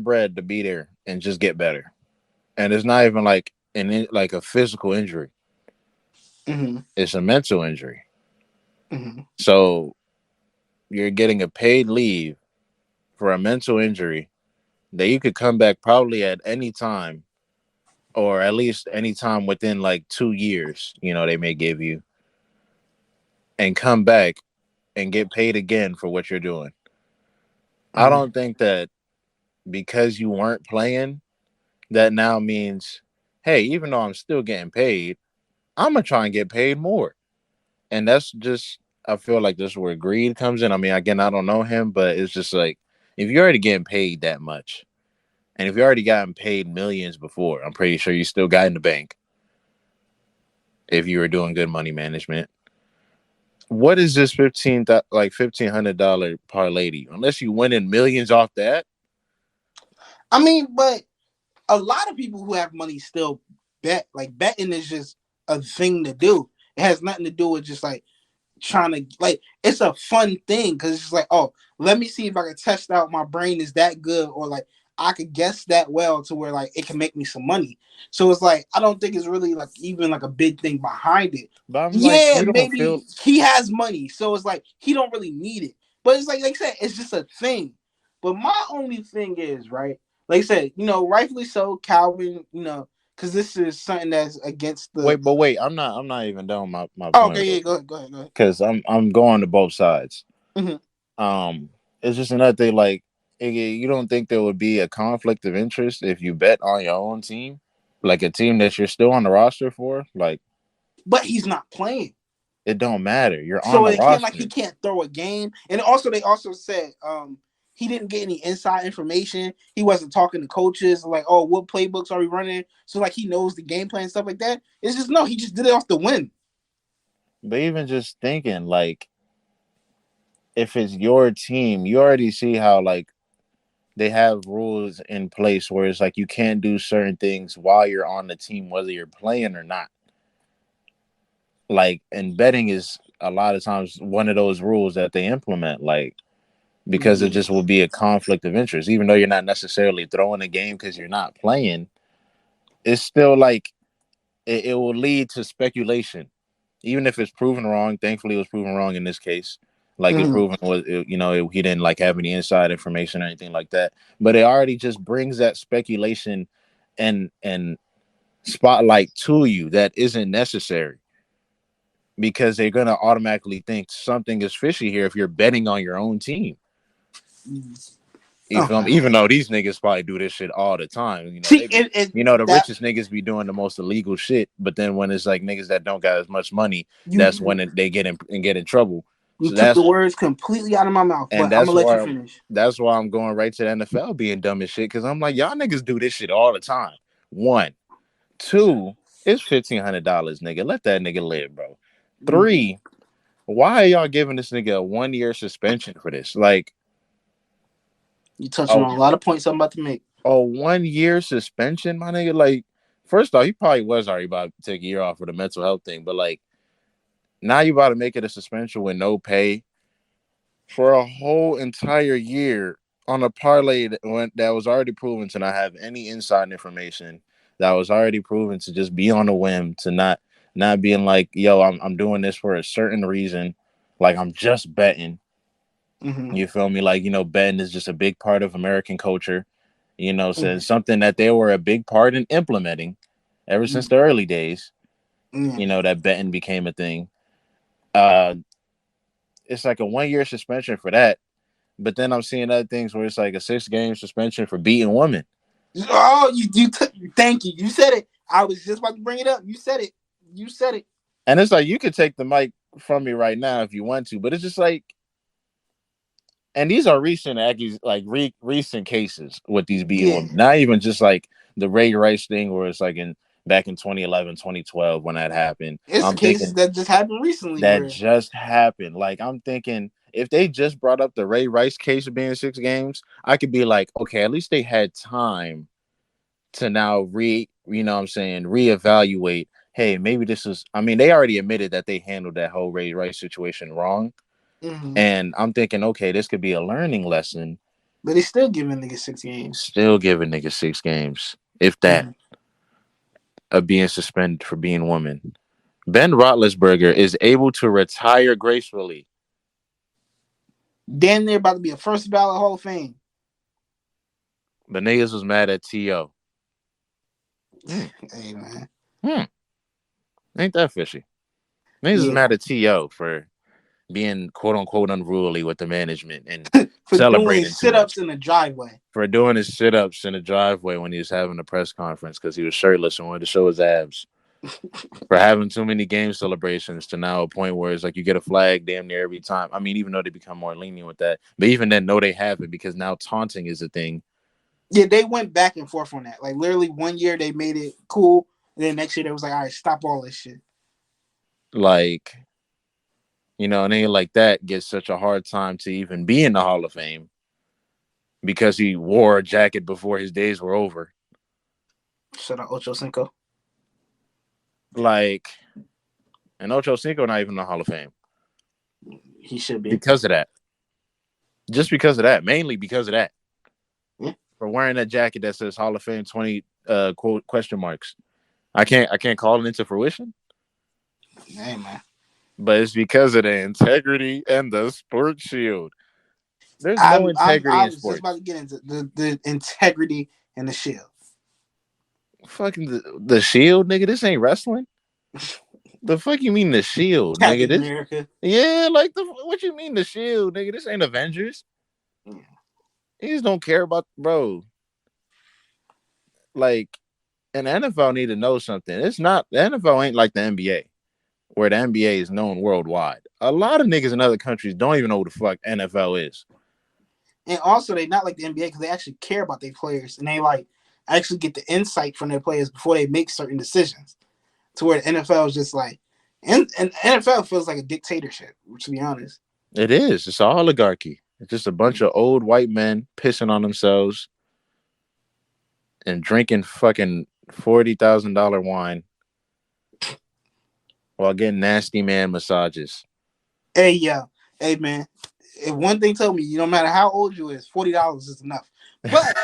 S1: bread to be there and just get better, and it's not even like like a physical injury;
S2: Mm-hmm.
S1: it's a mental injury.
S2: Mm-hmm.
S1: So you're getting a paid leave for a mental injury that you could come back probably at any time, or at least any time within like 2 years. They may give you and come back and get paid again for what you're doing. I
S2: Mm-hmm.
S1: don't think that because you weren't playing, that now means, hey, even though I'm still getting paid, I'm gonna try and get paid more. And that's just, I feel like this is where greed comes in. I mean, again, I don't know him, but it's just like if you're already getting paid that much, and if you already gotten paid millions before, I'm pretty sure you still got in the bank if you were doing good money management. What is this $1,500 parlay to you? Unless you win in millions off that.
S2: I mean, but a lot of people who have money still bet. Like betting is just a thing to do. It has nothing to do with just like trying to like it's a fun thing because it's just like, oh, let me see if I can test out my brain is that good or like I could guess that well to where like it can make me some money. So it's like I don't think it's really like even like a big thing behind it.
S1: But I'm like,
S2: Yeah,
S1: you don't
S2: maybe
S1: feel.
S2: he has money, so it's like he don't really need it. But it's like I said, it's just a thing. But my only thing is right, like I said, rightfully so, Calvin, because this is something that's against the.
S1: Wait. I'm not even done my
S2: Oh,
S1: point
S2: okay,
S1: real
S2: yeah,
S1: quick
S2: go ahead.
S1: because I'm going to both sides.
S2: Hmm.
S1: Um, it's just another thing. Like, you don't think there would be a conflict of interest if you bet on your own team, like a team that you're still on the roster for? Like,
S2: But he's not playing.
S1: it don't matter. You're on
S2: So
S1: the
S2: it can't like he
S1: roster.
S2: can't throw a game. And also they also said he didn't get any inside information. He wasn't talking to coaches like, oh, what playbooks are we running? So like he knows the game plan and stuff like that. It's just no, he just did it off the whim.
S1: But even just thinking, like, if it's your team, you already see how like they have rules in place where it's like you can't do certain things while you're on the team, whether you're playing or not. Like, and betting is a lot of times one of those rules that they implement, like, because it
S2: Yeah.
S1: just will be a conflict of interest, even though you're not necessarily throwing a game because you're not playing. It's still like it will lead to speculation, even if it's proven wrong. Thankfully, it was proven wrong in this case. Like, it
S2: Mm-hmm.
S1: proven was, he didn't like have any inside information or anything like that. But it already just brings that speculation and spotlight to you that isn't necessary, because they're gonna automatically think something is fishy here if you're betting on your own team. You feel me?
S2: Okay.
S1: Even though these niggas probably do this shit all the time.
S2: See,
S1: They be, the
S2: that
S1: richest niggas be doing the most illegal shit. But then when it's like niggas that don't got as much money, that's
S2: you
S1: when they get in trouble.
S2: you
S1: So
S2: took the words completely out of my mouth,
S1: and
S2: but I'm
S1: that's
S2: gonna let you
S1: why
S2: finish.
S1: that's why I'm going right to the NFL being dumb as shit, because I'm like, y'all niggas do this shit all the time. One, two, it's $1,500, nigga. Let that nigga live, bro.
S2: Mhm.
S1: Three, why are y'all giving this nigga a 1 year suspension for this? Like,
S2: You touching
S1: a
S2: on a lot of points I'm about to make.
S1: 1 year suspension, my nigga. Like, first off, he probably was already about to take a year off for the mental health thing, but like, now you about to make it a suspension with no pay for a whole entire year on a parlay that was already proven to not have any inside information, that was already proven to just be on a whim, to not being like, yo, I'm doing this for a certain reason, like I'm just betting.
S2: Hmm.
S1: You feel me? Like, betting is just a big part of American culture. So
S2: Hmm.
S1: it's something that they were a big part in implementing ever since the early days.
S2: Yeah.
S1: That betting became a thing. Uh, it's like a 1 year suspension for that. But then I'm seeing other things where it's like a 6 game suspension for beating women.
S2: Oh, thank you. You said it. I was just about to bring it up. You said it. You said it.
S1: And it's like, you could take the mic from me right now if you want to, but it's just like, and these are recent like recent cases with these beating
S2: Yeah.
S1: women. Not even just like the Ray Rice thing where it's like in back in 2011, 2012 when that happened.
S2: It's
S1: I'm
S2: cases
S1: thinking
S2: that just happened recently
S1: that
S2: where.
S1: just happened. Like, I'm thinking if they just brought up the Ray Rice case of being 6 games, I could be like, okay, at least they had time to now what I'm saying, reevaluate. Hey, maybe this is, I mean, they already admitted that they handled that whole Ray Rice situation wrong.
S2: Hmm.
S1: And I'm thinking, okay, this could be a learning lesson.
S2: But they still giving niggas 6 games.
S1: Still giving niggas 6 games, if that,
S2: Hmm.
S1: of being suspended for being woman. Ben Roethlisberger is able to retire gracefully.
S2: Damn near about to be a first ballot Hall of Fame.
S1: But niggas was mad at T.O. Hmm.
S2: Hey man.
S1: Hmm. Ain't that fishy? Niggas is
S2: Yeah.
S1: mad at T.O. for being quote unquote unruly with the management and
S2: For doing
S1: celebrating too
S2: sit
S1: much.
S2: ups in the driveway.
S1: For doing his sit ups in the driveway when he was having a press conference because he was shirtless and wanted to show his abs. For having too many game celebrations to now a point where it's like you get a flag damn near every time. I mean, even though they become more lenient with that, but even then, no, they haven't, because now taunting is a thing.
S2: Yeah, they went back and forth on that. Like literally 1 year they made it cool, and then next year they was like, all right, stop all this shit.
S1: Like, a nigga like that gets such a hard time to even be in the Hall of Fame because he wore a jacket before his days were over.
S2: Shout out Ocho Cinco.
S1: Like, and Ocho Cinco not even in the Hall of Fame
S2: He should be.
S1: because of that. Just because of that, mainly because of that.
S2: Yeah.
S1: For wearing that jacket that says Hall of Fame 20 quote question marks. I can't call it into fruition,
S2: Hey man.
S1: but it's because of the integrity and the sports shield. There's no
S2: I
S1: integrity in
S2: was just about
S1: sports.
S2: to get into the integrity and the shield.
S1: Fucking the Shield, nigga. This ain't wrestling. The fuck you mean the Shield, nigga?
S2: Captain
S1: This
S2: America.
S1: yeah, like the what you mean the Shield, nigga? This ain't Avengers.
S2: Yeah.
S1: He just don't care about bro. Like, and the NFL need to know something. It's not the NFL ain't like the NBA, where the NBA is known worldwide. A lot of niggas in other countries don't even know what the fuck NFL is.
S2: And also, they not like the NBA because they actually care about their players and they like actually get the insight from their players before they make certain decisions. To where the NFL is just like, and NFL feels like a dictatorship. To be honest,
S1: It is. It's an oligarchy. It's just a bunch of old white men pissing on themselves and drinking fucking $40,000 wine while getting nasty man massages.
S2: hey yeah, hey man, if one thing told me, no matter how old you is, $40 is enough. But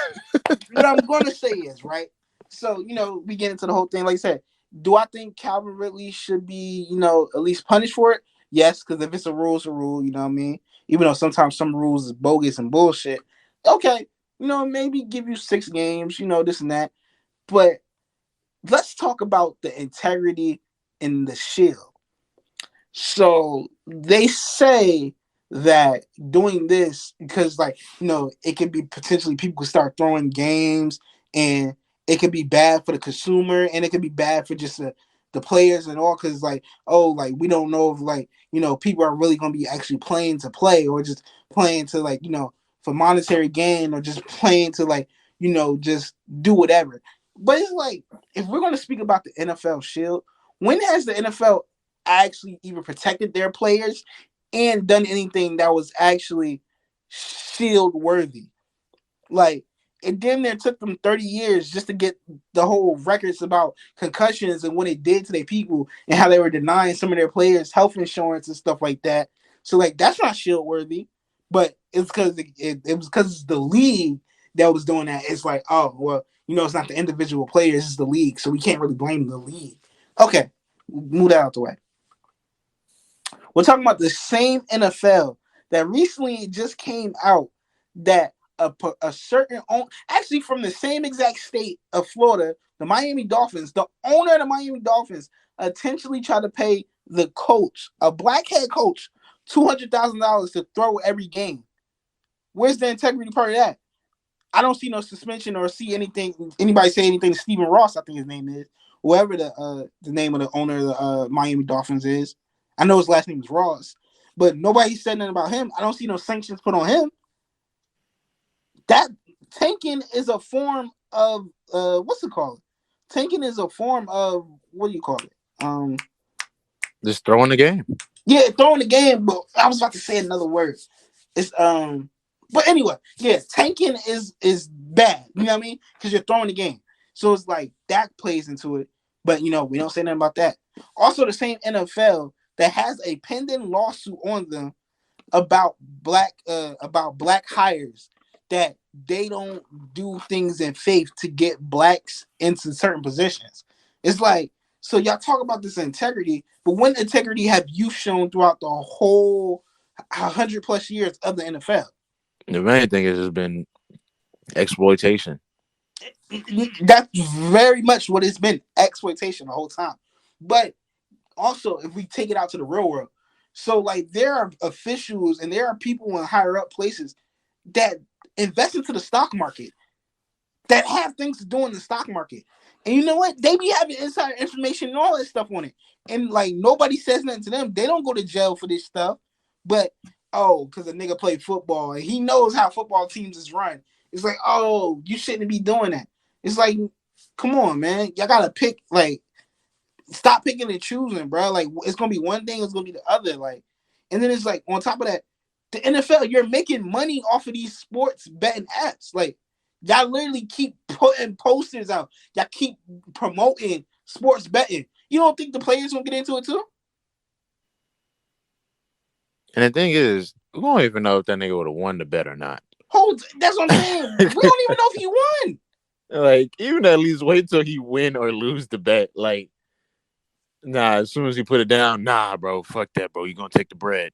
S2: what I'm gonna say is right. So we get into the whole thing. Like I said, do I think Calvin Ridley should be at least punished for it? Yes, because if it's a rule, it's a rule. You know what I mean? Even though sometimes some rules is bogus and bullshit. Okay, maybe give you 6 games. This and that. But let's talk about the integrity in the Shield. So they say that doing this because it could be potentially people could start throwing games and it could be bad for the consumer and it could be bad for just the players and all because we don't know if people are really going to be actually playing to play or just playing to for monetary gain or just playing to just do whatever. But it's like if we're going to speak about the NFL Shield, when has the NFL actually even protected their players and done anything that was actually shield worthy? Like it damn near took them 30 years just to get the whole records about concussions and what it did to their people and how they were denying some of their players health insurance and stuff like that. So that's not shield worthy, but it's because it was because it's the league that was doing that. It's like, oh well, it's not the individual players, it's the league, so we can't really blame the league. Okay, move that out the way. We're talking about the same NFL that recently just came out that a certain actually from the same exact state of Florida, the Miami Dolphins, the owner of the Miami Dolphins, intentionally tried to pay the coach, a black head coach, $200,000 to throw every game. Where's the integrity part of that? I don't see no suspension or see anybody say anything to Stephen Ross, I think his name is, whoever the name of the owner of the Miami Dolphins is. I know his last name is Ross, but nobody said nothing about him. I don't see no sanctions put on him. That tanking is a form of what's it called? Tanking is a form of what do you call it?
S1: Just throwing the game.
S2: Yeah, throwing the game, but I was about to say another word. It's but anyway, yeah, tanking is bad. You know what I mean? Because you're throwing the game. So it's like that plays into it. But we don't say nothing about that. Also, the same NFL that has a pending lawsuit on them about black hires that they don't do things in faith to get blacks into certain positions. It's like so y'all talk about this integrity, but when integrity have you shown throughout the whole 100+ years of the NFL?
S1: The main thing has just been exploitation.
S2: That's very much what it's been, exploitation the whole time. But also, if we take it out to the real world, so there are officials and there are people in higher up places that invest into the stock market that have things to do in the stock market. And you know what? They be having insider information and all that stuff on it. And nobody says nothing to them. They don't go to jail for this stuff. But because a nigga played football and he knows how football teams is run. It's like, oh, you shouldn't be doing that. It's like, come on, man. Y'all gotta pick stop picking and choosing, bro. It's gonna be one thing, it's gonna be the other. And then it's like on top of that, the NFL, you're making money off of these sports betting apps. Y'all literally keep putting posters out. Y'all keep promoting sports betting. You don't think the players gonna get into it too?
S1: And the thing is, we don't even know if that nigga would have won the bet or not.
S2: That's what I'm saying. We don't even know if he won.
S1: Like, even at least wait till he win or lose the bet. Like, nah, as soon as he put it down, nah, bro, fuck that, bro. You gonna take the bread.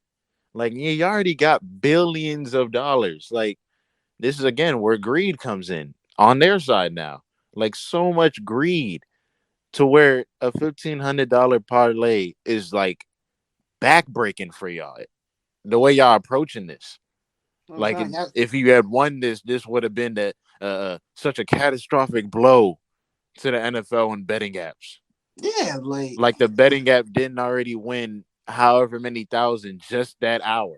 S1: Like, yeah, you already got billions of dollars. Like, this is again where greed comes in on their side now. like so much greed to where a $1,500 parlay is like backbreaking for y'all. The way y'all approaching this,
S2: I'm
S1: like
S2: saying,
S1: if you had won this, this would have been that such a catastrophic blow to the NFL and betting apps.
S2: yeah, like
S1: Like the betting app didn't already win however many thousand just that hour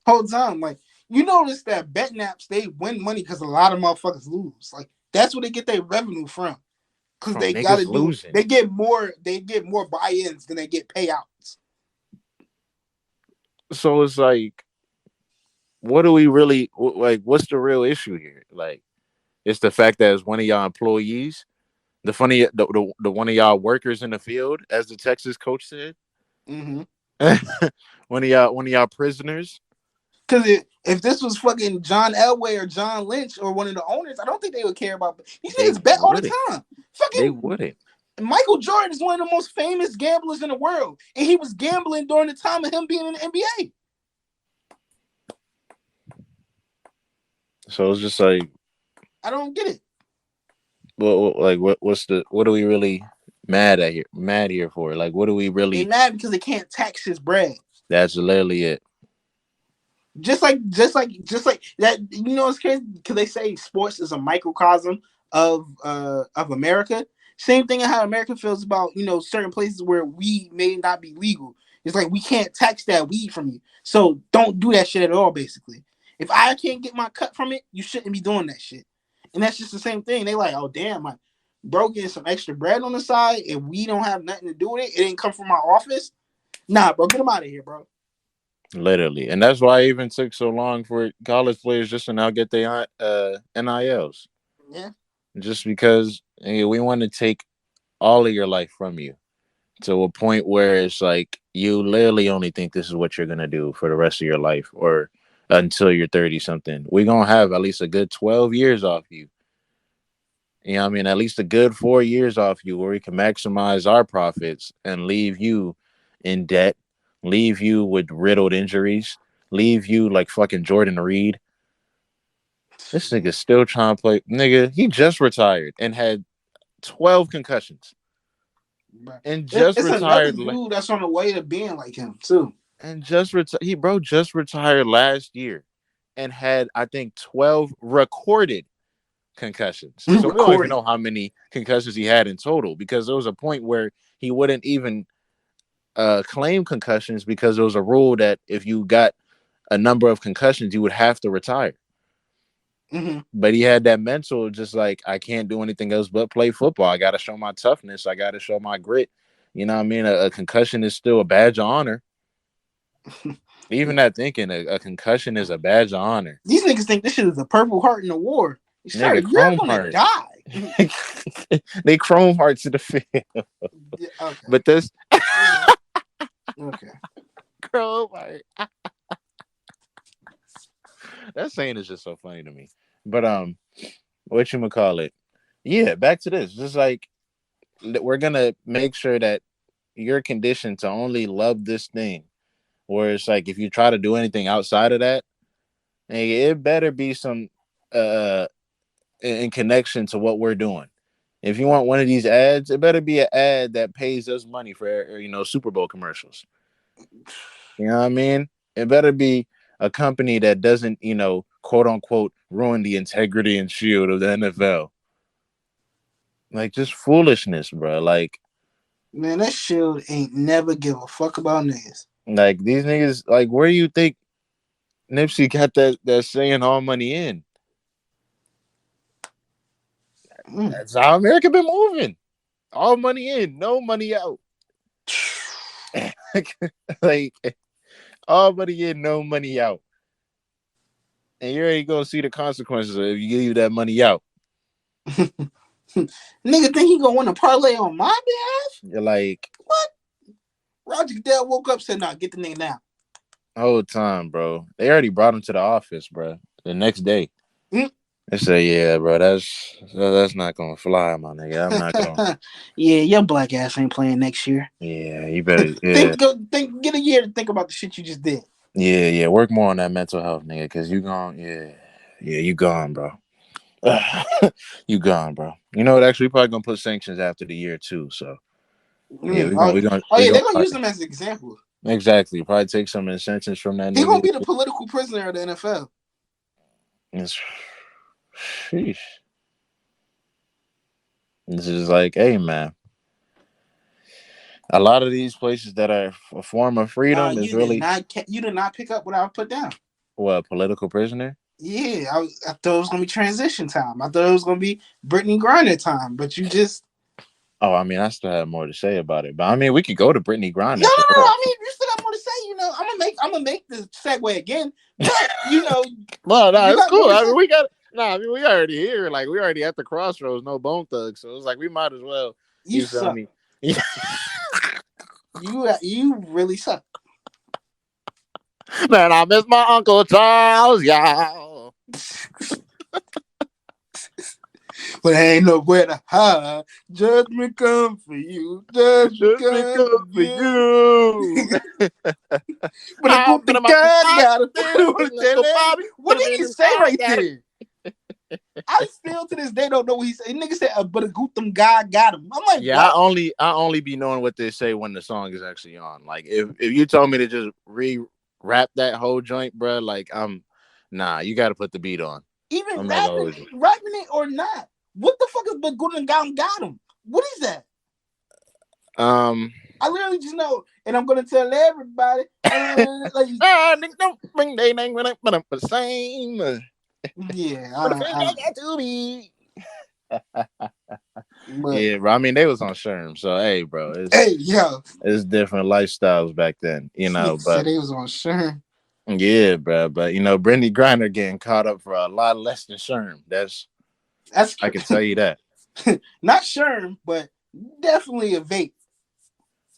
S2: whole time, like you notice that betting apps they win money because a lot of motherfuckers lose. Like that's where they get their revenue from. Because
S1: from
S2: they got to
S1: niggas
S2: do,
S1: losing.
S2: they get more buy-ins than they get payouts.
S1: So it's like, what do we really like? What's the real issue here? Like, it's the fact that it's one of y'all employees, the one of y'all workers in the field, as the Texas coach said.
S2: Mm-hmm.
S1: One of y'all prisoners.
S2: Because if this was fucking John Elway or John Lynch or one of the owners, I don't think they would care about. These
S1: They
S2: niggas bet all the
S1: wouldn't.
S2: time.
S1: They
S2: Fucking
S1: wouldn't.
S2: Michael Jordan is one of the most famous gamblers in the world, and he was gambling during the time of him being in the NBA.
S1: So it's just like,
S2: I don't get it.
S1: what are we really mad here for? Like, what do we
S2: They
S1: really?
S2: mad because they can't tax his bread.
S1: That's literally it.
S2: Just like that. You know, it's crazy because they say sports is a microcosm of America. Same thing in how America feels about certain places where weed may not be legal. It's like we can't tax that weed from you, so don't do that shit at all. Basically, if I can't get my cut from it, you shouldn't be doing that shit. And that's just the same thing. They like, oh damn, my bro getting some extra bread on the side, and we don't have nothing to do with it. It didn't come from my office. Nah, bro, get him out of here, bro.
S1: Literally, and that's why it even took so long for college players just to now get their NILs,
S2: Yeah.
S1: just because we want to take all of your life from you to a point where it's like you literally only think this is what you're gonna do for the rest of your life or until you're 30 something. We're gonna have at least a good 12 years off you. You know what I mean? At least a good 4 years off you where we can maximize our profits and leave you in debt, leave you with riddled injuries, leave you like fucking Jordan Reed. This nigga's still trying to play. Nigga, he just retired and had 12 concussions and just
S2: It's another
S1: retired
S2: dude that's on the way to being like him too.
S1: and he bro just retired last year and had I think 12 recorded concussions. So we don't even
S2: Recorded.
S1: know how many concussions he had in total because there was a point where he wouldn't even claim concussions because there was a rule that if you got a number of concussions you would have to retire.
S2: Mm-hmm.
S1: But he had that mental, just like I can't do anything else but play football. I got to show my toughness. I got to show my grit. You know what I mean? A concussion is still a badge of honor. Even that thinking a concussion is a badge of honor.
S2: These niggas think this shit is a Purple Heart in the war. Sir,
S1: Nigga,
S2: you're
S1: Chrome
S2: gonna
S1: Heart.
S2: die.
S1: They Chrome Hearts to the field.
S2: Yeah, okay.
S1: But this
S2: Okay.
S1: Chrome Heart. That saying is just so funny to me. But what you call it? Yeah, back to this. Just like we're gonna make sure that you're conditioned to only love this thing. Where it's like if you try to do anything outside of that, hey, it better be some uh in connection to what we're doing. If you want one of these ads, it better be an ad that pays us money for Super Bowl commercials. You know what I mean? It better be a company that doesn't, quote unquote, ruin the integrity and shield of the NFL. Like just foolishness, bro.
S2: Man, that shield ain't never give a fuck about niggas.
S1: Like these niggas, like where do you think Nipsey got that saying all money in?
S2: Mm.
S1: That's how America been moving. All money in, no money out. Like all money in, no money out. And you're already gonna see the consequences if you leave that money out.
S2: Nigga think he gonna win a parlay on my behalf?
S1: You're like
S2: What? Roger Goodell woke up and said, "Nah, get the nigga now."
S1: whole time, bro. They already brought him to the office, bro. The next day.
S2: Mm.
S1: They say, yeah, bro, that's not gonna fly, my nigga. I'm not gonna.
S2: Yeah, your black ass ain't playing next year.
S1: Yeah, you better. Yeah,
S2: Think, get a year to think about the shit you just did.
S1: yeah. Work more on that mental health, nigga, because you gone. Yeah, you gone, bro. You gone, bro. You know what? Actually, we probably gonna put sanctions after the year too. So yeah,
S2: Yeah. Oh, oh
S1: we
S2: yeah,
S1: gonna
S2: they're gonna use him as an example.
S1: exactly probably take some incentives from that
S2: He gonna
S1: nigga.
S2: be the political prisoner of the NFL.
S1: It's, sheesh. It's just like, hey man, a lot of these places that are a form of freedom is really
S2: You did not pick up what I put down.
S1: what political prisoner.
S2: Yeah, I thought it was gonna be transition time. I thought it was gonna be Brittney Griner time, but you just
S1: Oh, I mean, I still have more to say about it, but I mean, we could go to Brittney
S2: no,
S1: Griner
S2: no,
S1: for
S2: no.
S1: real.
S2: I mean, you still got more to say. I'm gonna make the segue again, but
S1: Well, no,
S2: you
S1: it's
S2: got more
S1: cool.
S2: to
S1: I
S2: say.
S1: mean, we got no. I mean, we already here. Like, we already at the crossroads. No Bone Thugs, so it's like we might as well.
S2: You
S1: You feel
S2: suck.
S1: me?
S2: You really suck.
S1: Man, I miss my Uncle Charles, y'all.
S2: But ain't nowhere to hide. Judgment come for you. Judgment
S1: Just
S2: come for
S1: because for
S2: you.
S1: you.
S2: But a
S1: I'm
S2: good
S1: gonna
S2: thing
S1: make the
S2: God
S1: fight.
S2: got him.
S1: Little Bobby.
S2: What
S1: Gonna
S2: did
S1: be
S2: he
S1: in
S2: say
S1: God
S2: right
S1: got it.
S2: there? I still to this day don't know what he said. Nigga said, but a good thing God got him. I'm like,
S1: Yeah,
S2: what?
S1: I only be knowing what they say when the song is actually on. Like if you told me to just rap that whole joint, bro, like I'm nah, you got to put the beat on.
S2: Even
S1: I'm not gonna hold
S2: rapping it or not. What the fuck is but good and got him? What is that?
S1: you.
S2: I literally just know, and I'm gonna tell everybody. Like,
S1: Nigga, don't bring they name when I'm the same.
S2: yeah,
S1: But the thing I got to be.
S2: but
S1: Yeah, bro. I mean, they was on Sherm, so hey, bro,
S2: hey, yo,
S1: it's different lifestyles back then, you
S2: this
S1: know.
S2: nigga said
S1: But
S2: he was on sure.
S1: yeah, bro. But you know, Brittney Griner getting caught up for a lot less than Sherm. That's
S2: That's
S1: I can tell you that.
S2: not sure, but definitely a vape.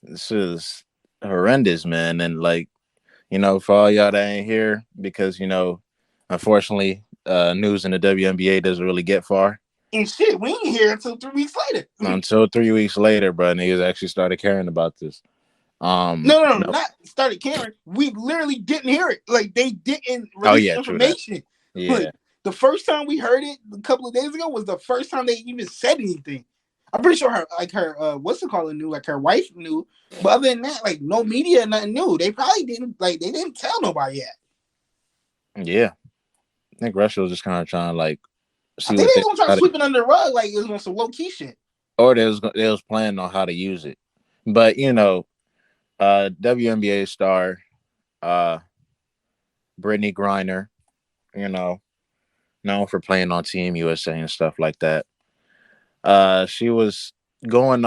S1: This is horrendous, man. And like, you know, for all y'all that ain't here, because you know, unfortunately, news in the WNBA doesn't really get far
S2: And shit, we ain't here until 3 weeks later.
S1: until 3 weeks later, bro. Niggas actually started caring about this.
S2: No,
S1: No,
S2: not started caring. We literally didn't hear it. Like they didn't
S1: oh
S2: release
S1: yeah, true that.
S2: information.
S1: Yeah,
S2: Like the first time we heard it a couple of days ago was the first time they even said anything. I'm pretty sure her what's it called knew, like her wife knew, but other than that, like no media, nothing new. They probably didn't they didn't tell nobody yet.
S1: yeah. I think Russia was just kind of trying to like
S2: I
S1: see
S2: think
S1: what
S2: they
S1: they
S2: was gonna try to
S1: how to,
S2: sweep it under the rug, like it was on some low key shit.
S1: or they was planning on how to use it. But you know, WNBA star, uh, Brittney Griner, you know, known for playing on Team USA and stuff like that. She was going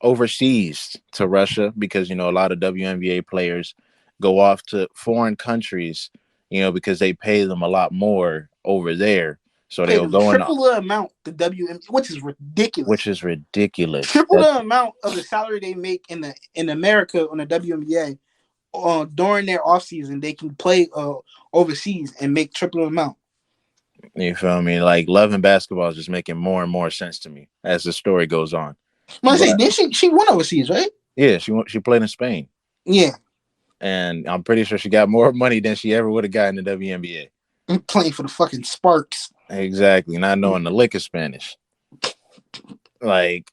S1: overseas to Russia because you know a lot of WNBA players go off to foreign countries, you know, because they pay them a lot more over there. So
S2: Pay
S1: they'll
S2: them
S1: go in,
S2: triple the amount the WM, which is
S1: which
S2: ridiculous.
S1: is ridiculous.
S2: Triple the amount of the salary they make in America on the WNBA during their off season, they can play overseas and make triple the amount.
S1: You feel me? Like Love and Basketball is just making more and more sense to me as the story goes on.
S2: I say,
S1: But
S2: then she won overseas, right?
S1: yeah, she played in Spain,
S2: Yeah,
S1: and I'm pretty sure she got more money than she ever would have got in the WNBA.
S2: I'm playing for the fucking Sparks.
S1: Exactly, not knowing the lick of Spanish. Like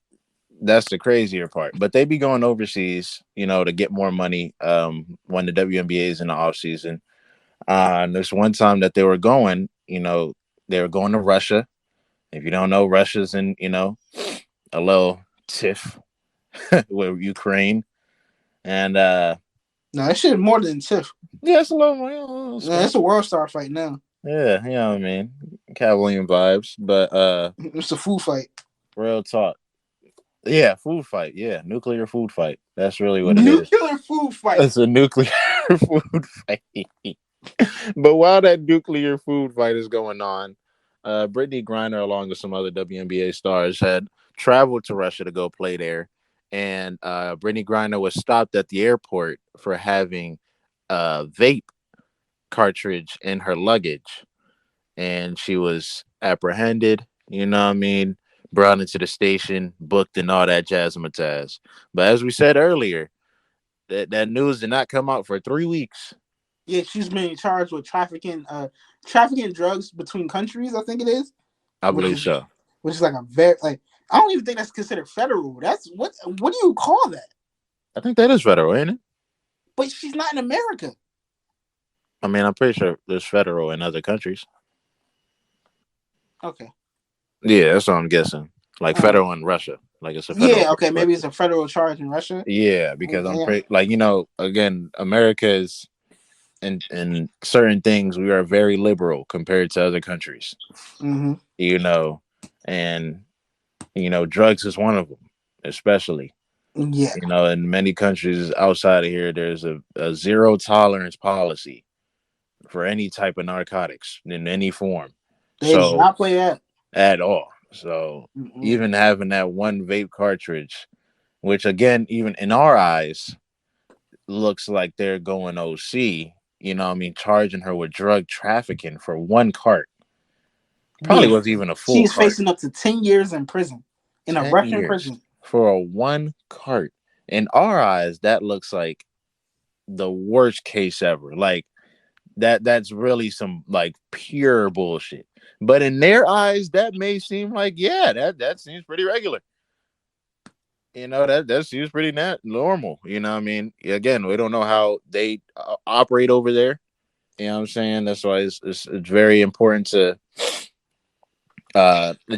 S1: that's the crazier part. But they be going overseas, you know, to get more money. When the WNBA is in the off season. And there's one time that they were going, you know, they were going to Russia. If you don't know, Russia's in, you know, a little tiff with Ukraine. And
S2: No, that shit is more than TIFF.
S1: yeah, it's a little
S2: No,
S1: scam.
S2: it's a world star fight now.
S1: Yeah, you know what I mean. Cavalier vibes. But
S2: It's a food fight.
S1: real talk. Yeah, food fight. Yeah, nuclear food fight. That's really what it is.
S2: Nuclear food fight.
S1: It's a nuclear food fight. But while that nuclear food fight is going on, Brittney Griner, along with some other WNBA stars, had traveled to Russia to go play there. And Brittney Griner was stopped at the airport for having a vape cartridge in her luggage. And she was apprehended, you know what I mean? Brought into the station, booked, and all that jazzmatazz. But as we said earlier, that news did not come out for 3 weeks.
S2: Yeah, she's been charged with trafficking drugs between countries. I think it is,
S1: I
S2: which
S1: believe
S2: is
S1: so.
S2: which is like a very like I don't even think that's considered federal. That's what do you call that?
S1: I think that is federal, ain't it?
S2: But she's not in America.
S1: I mean, I'm pretty sure there's federal in other countries.
S2: Okay.
S1: Yeah, that's what I'm guessing. Like
S2: Uh,
S1: federal in Russia. Like it's a federal
S2: yeah.
S1: case
S2: Okay.
S1: in
S2: Maybe it's
S1: Russia.
S2: a federal charge in Russia.
S1: Yeah, because I'm
S2: Yeah.
S1: pretty like again, America is in certain things we are very liberal compared to other countries.
S2: Mm-hmm.
S1: You know, and drugs is one of them, especially.
S2: Yeah.
S1: In many countries outside of here, there's a zero tolerance policy for any type of narcotics in any form.
S2: They do
S1: So
S2: not play that.
S1: at all. So
S2: Mm-mm.
S1: even having that one vape cartridge, which again, even in our eyes, looks like they're going OC. I mean, charging her with drug trafficking for one cart. Probably
S2: Yeah.
S1: wasn't even a full
S2: She's
S1: cart.
S2: facing up to 10 years in prison, in a
S1: 10
S2: Russian
S1: years
S2: prison.
S1: for a one cart. In our eyes, that looks like the worst case ever. Like that's really some like pure bullshit. But in their eyes, that may seem like, yeah, that seems pretty regular. That seems pretty normal. I mean, again, we don't know how they operate over there. You know what I'm saying? That's why it's very important to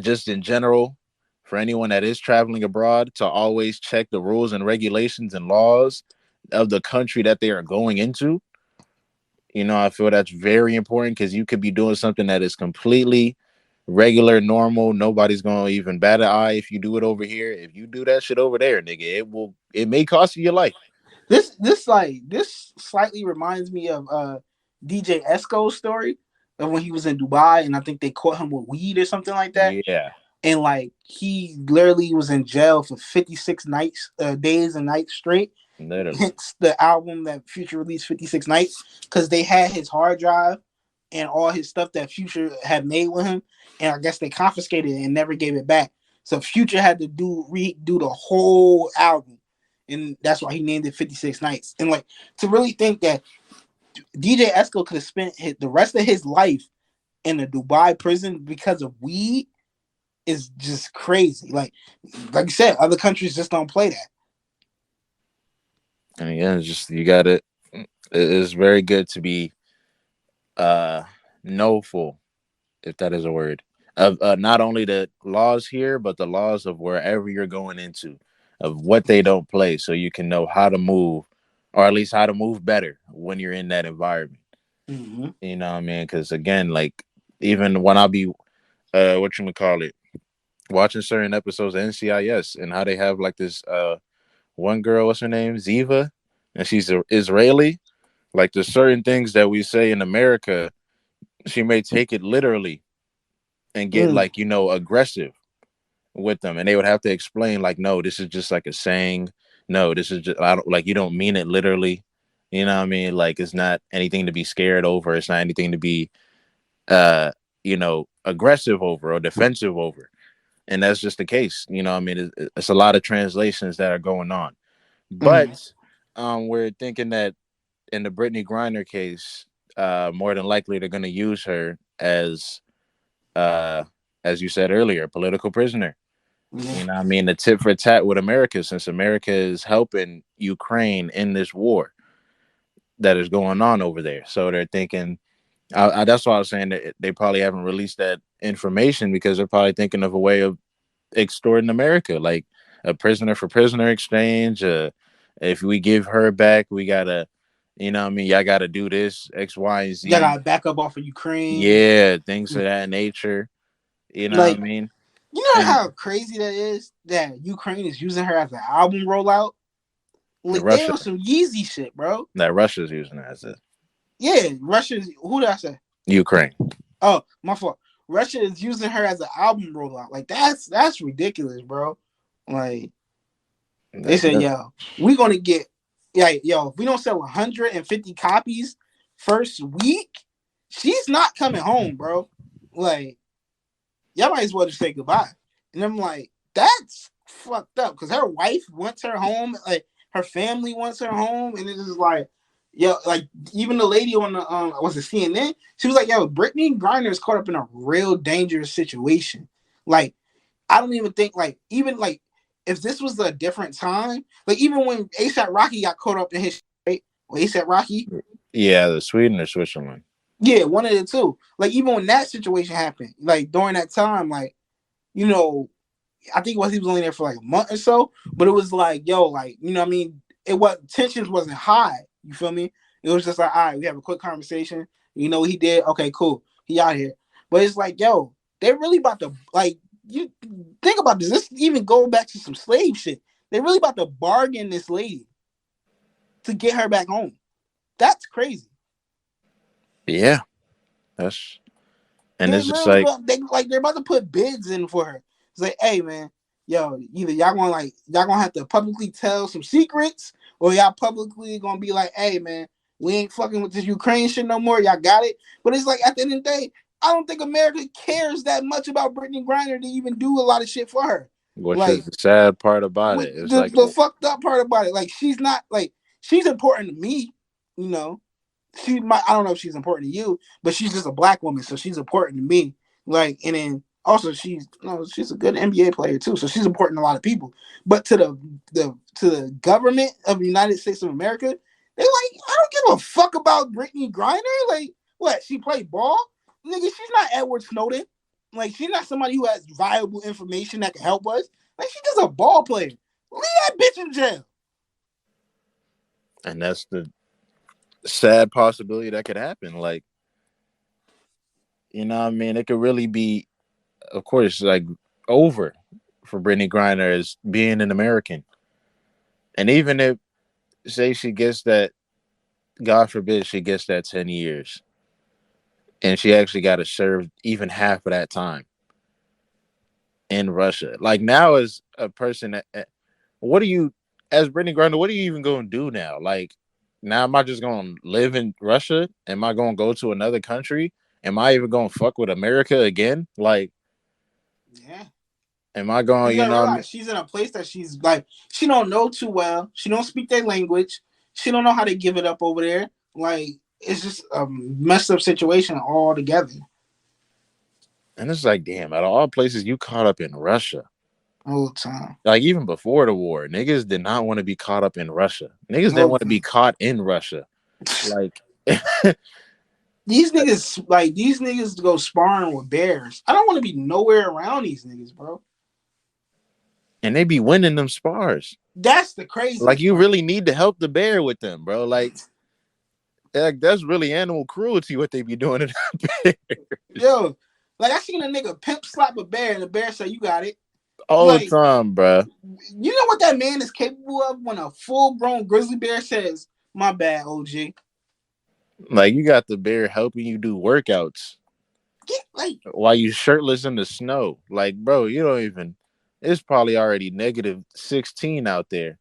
S1: just in general, for anyone that is traveling abroad, to always check the rules and regulations and laws of the country that they are going into. I feel that's very important because you could be doing something that is completely regular, normal. Nobody's gonna even bat an eye if you do it over here. If you do that shit over there, nigga, it may cost you your life.
S2: This slightly reminds me of DJ Esco's story of when he was in Dubai and I think they caught him with weed or something like that.
S1: Yeah,
S2: And like he literally was in jail for 56 nights, days and nights straight.
S1: literally.
S2: Hence the album that Future released, 56 Nights, because they had his hard drive and all his stuff that Future had made with him, and I guess they confiscated it and never gave it back. So Future had to redo the whole album, and that's why he named it 56 Nights. And like to really think that DJ Esco could have spent the rest of his life in a Dubai prison because of weed is just crazy. Like you said, other countries just don't play that.
S1: And again, it's just you got to. It's very good to be uh knowful, if that is a word, of not only the laws here, but the laws of wherever you're going into, of what they don't play, so you can know how to move, or at least how to move better when you're in that environment.
S2: Mm-hmm.
S1: You know what I mean? Because again, like even when I'll be what you call it, watching certain episodes of NCIS and how they have like this one girl, what's her name, Ziva, and she's Israeli. Like there's certain things that we say in America, she may take it literally and get
S2: Mm.
S1: like aggressive with them, and they would have to explain like, no, this is just like a saying. No, this is just, I don't, like, you don't mean it literally. You know what I mean? Like it's not anything to be scared over. It's not anything to be aggressive over or defensive over. And that's just the case. I mean, it's a lot of translations that are going on.
S2: Mm.
S1: But we're thinking that in the Brittney Griner case, more than likely they're going to use her uh, as you said earlier, a political prisoner.
S2: Yeah.
S1: I mean, the tit for tat with America, since America is helping Ukraine in this war that is going on over there. So they're thinking, that's why I was saying that they probably haven't released that information because they're probably thinking of a way of extorting America, like a prisoner for prisoner exchange. If we give her back, we gotta, what I mean, y'all gotta do this X, Y, and
S2: Y'all
S1: Z.
S2: got back up off of Ukraine.
S1: Yeah, things of that nature. You know what I
S2: Like,
S1: mean?
S2: you know
S1: And
S2: how crazy that is that Ukraine is using her as an album rollout?
S1: the
S2: Like, they
S1: Russia,
S2: on some Yeezy shit, bro.
S1: that Russia's using it as a
S2: Yeah, Russia's, who did I say?
S1: Ukraine.
S2: Oh, my fault. Russia is using her as an album rollout. Like, that's ridiculous, bro. Like, they
S1: That,
S2: said,
S1: that,
S2: yo, we gonna get, like, yo, if we don't sell 150 copies first week, she's not coming home, bro. Like, y'all might as well just say goodbye. And I'm like, that's fucked up because her wife wants her home, like her family wants her home, and it is like, Yo, like even the lady on the was it CNN? She was like, "Yo, Brittney Griner is caught up in a real dangerous situation. Like, I don't even think like even like if this was a different time, like even when ASAP Rocky got caught up in his right, well, ASAP Rocky,
S1: Yeah, the Sweden or Switzerland.
S2: yeah, one of the two. Like even when that situation happened, like during that time, like you know, I think he was only there for like a month or so, but it was like, yo, like, you know what I mean? It was tensions wasn't high. You feel me? It was just like, all right, we have a quick conversation. You know what he did? Okay, cool. He out here. But it's like, yo, they're really about to like you think about this. Let's even go back to some slave shit. They're really about to bargain this lady to get her back home. That's crazy.
S1: Yeah, that's and
S2: They
S1: it's just
S2: literally
S1: like
S2: about they're about to put bids in for her. It's like, hey man, yo, either y'all gonna have to publicly tell some secrets, or y'all publicly gonna be like, hey man, we ain't fucking with this Ukraine shit no more. Y'all got it. But it's like at the end of the day, I don't think America cares that much about Brittney Griner to even do a lot of shit for her.
S1: which is
S2: Like
S1: the sad part about
S2: with
S1: it. It's
S2: the
S1: like,
S2: the fucked up part about it, like she's not like she's important to me, you know, she might I don't know if she's important to you, but she's just a black woman, so she's important to me. Like, and then also she's a good NBA player too, so she's important to a lot of people. But to the government of the United States of America, they like I don't give a fuck about Brittney Griner. Like, what she played ball, nigga? She's not Edward Snowden. Like, she's not somebody who has valuable information that can help us. Like, she's just a ball player. Leave that bitch in jail.
S1: and that's the sad possibility that could happen. Like, you know what I mean? It could really be, of course, like over for Brittney Griner as being an American. And even if, say, she gets that, God forbid, she gets that 10 years and she actually got to serve even half of that time in Russia. Like, now, as a person, what do you, as Brittney Griner, what are you even going to do now? Like, now, am I just going to live in Russia? Am I going to go to another country? Am I even going to fuck with America again? Like,
S2: Yeah.
S1: am I
S2: Cause
S1: going,
S2: you
S1: you
S2: gotta
S1: know what I mean?
S2: realize she's in a place that she's like she don't know too well. She don't speak their language. She don't know how to give it up over there. Like it's just a messed up situation altogether.
S1: And it's like, damn, out of all places, you caught up in Russia.
S2: All the time.
S1: Like, even before the war, niggas did not want to be caught up in Russia. Niggas didn't
S2: All
S1: want to
S2: the
S1: be
S2: time.
S1: caught in Russia. Like,
S2: These niggas go sparring with bears. I don't want to be nowhere around these niggas, bro.
S1: and they be winning them spars.
S2: That's the
S1: Like,
S2: craziest
S1: you
S2: part.
S1: really need to help the bear with them, bro. Like that's really animal cruelty what they be doing to the bears
S2: Yo, like I seen a nigga pimp slap a bear and the bear say, "You got it."
S1: all the
S2: Like
S1: time, bro.
S2: you know what that man is capable of when a full grown grizzly bear says, "My bad, OG."
S1: Like, you got the bear helping you do workouts
S2: Get like
S1: while you shirtless in the snow. Like, bro, you don't even. It's probably already -16 out there,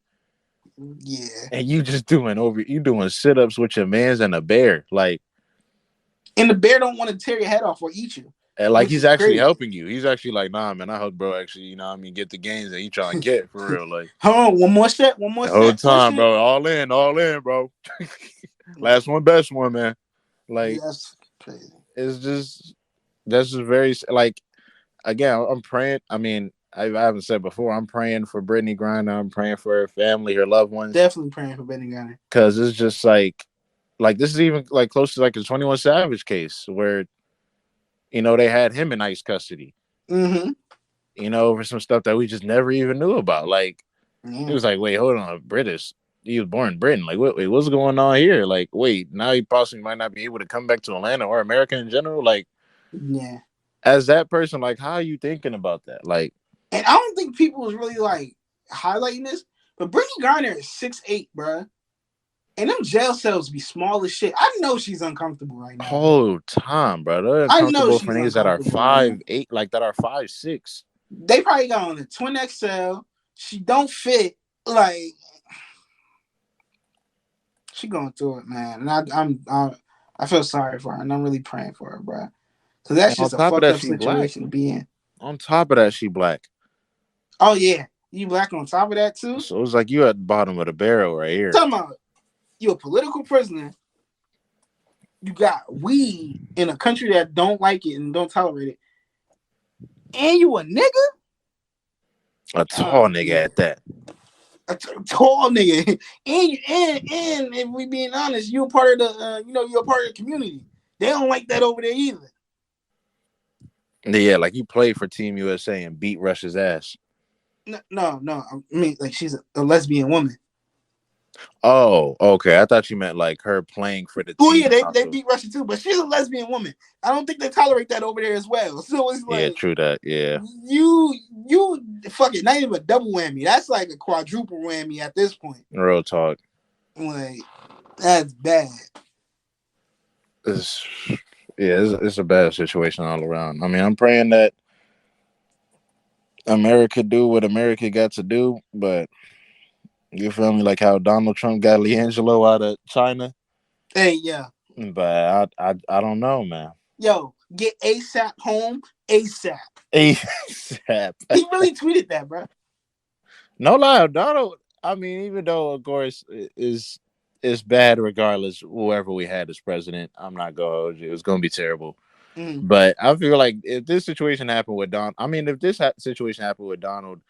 S2: yeah.
S1: and you doing sit ups with your man's and a bear.
S2: And the bear don't want to tear your head off or eat you,
S1: And like,
S2: which
S1: he's
S2: is
S1: actually
S2: crazy.
S1: helping you. He's actually like, nah, man, I hope bro actually, you know what I mean, get the gains that he trying to get for real. Like,
S2: Hold on, one more
S1: the whole
S2: set, push
S1: time,
S2: it.
S1: bro, all in, bro. Last one, best one, man.
S2: Yeah,
S1: Like,
S2: that's crazy.
S1: it's just that's just very like, again, I'm praying. I mean, I haven't said before, I'm praying for Brittney Griner. I'm praying for her family, her loved ones,
S2: Definitely praying for Benny Gunner.
S1: because it's just like this is even like close to like a 21 Savage case where, they had him in ICE custody,
S2: Mm-hmm.
S1: for some stuff that we just never even knew about. Like, it
S2: Yeah.
S1: was like, wait, hold on, British. He was born in Britain. Like, wait, what's going on here? Like, wait, now he possibly might not be able to come back to Atlanta or America in general. Like,
S2: Yeah.
S1: as that person, like, how are you thinking about that? Like,
S2: And I don't think people was really like highlighting this, but Brittany Griner is 6'8", bro. And them jail cells be small as shit. I know she's uncomfortable right now, bro.
S1: whole time, bro. They're
S2: I know
S1: uncomfortable for
S2: she's
S1: niggas that are
S2: uncomfortable right now.
S1: 5'8", like that are 5'6".
S2: They probably got on a twin XL. She don't fit. Like she going through it, man. And I feel sorry for her, and I'm really praying for her, bro. Cause that's
S1: And on
S2: just a
S1: top of
S2: fucked
S1: that,
S2: up
S1: she black.
S2: situation to be in.
S1: On top of that, she black.
S2: Oh yeah, you black on top of that too.
S1: So it's like you at the bottom of the barrel right here.
S2: Talking about You're a political prisoner. You got weed in a country that don't like it and don't tolerate it, and you a nigga.
S1: A tall
S2: Oh
S1: nigga
S2: yeah,
S1: at that.
S2: tall nigga, and if we being honest, you're part of the you're a part of the community. They don't like that over there either.
S1: Yeah, like you played for Team USA and beat Russia's ass.
S2: No, no, no. I mean, like she's a lesbian woman.
S1: Oh, okay. I thought you meant like her playing for the
S2: Oh
S1: team.
S2: yeah, they
S1: Also.
S2: beat Russia too, but she's a lesbian woman. I don't think they tolerate that over there as well. So it's
S1: Yeah,
S2: like
S1: true that. Yeah,
S2: you fuck it, not even a double whammy. That's like a quadruple whammy at this point.
S1: real talk.
S2: Like that's bad.
S1: It's yeah, it's a bad situation all around. I mean, I'm praying that America do what America got to do, but you feel me? Like how Donald Trump got Leangelo out of China,
S2: Hey, yeah.
S1: but I don't know, man.
S2: Yo, get ASAP home ASAP.
S1: ASAP.
S2: He really tweeted that, bro.
S1: No lie, Donald. I mean, even though of course is bad regardless. Whoever we had as president, I'm not gonna hold you. It was gonna be terrible.
S2: Mm.
S1: But I feel like if this situation happened with Don, I mean, if this situation happened with Donald,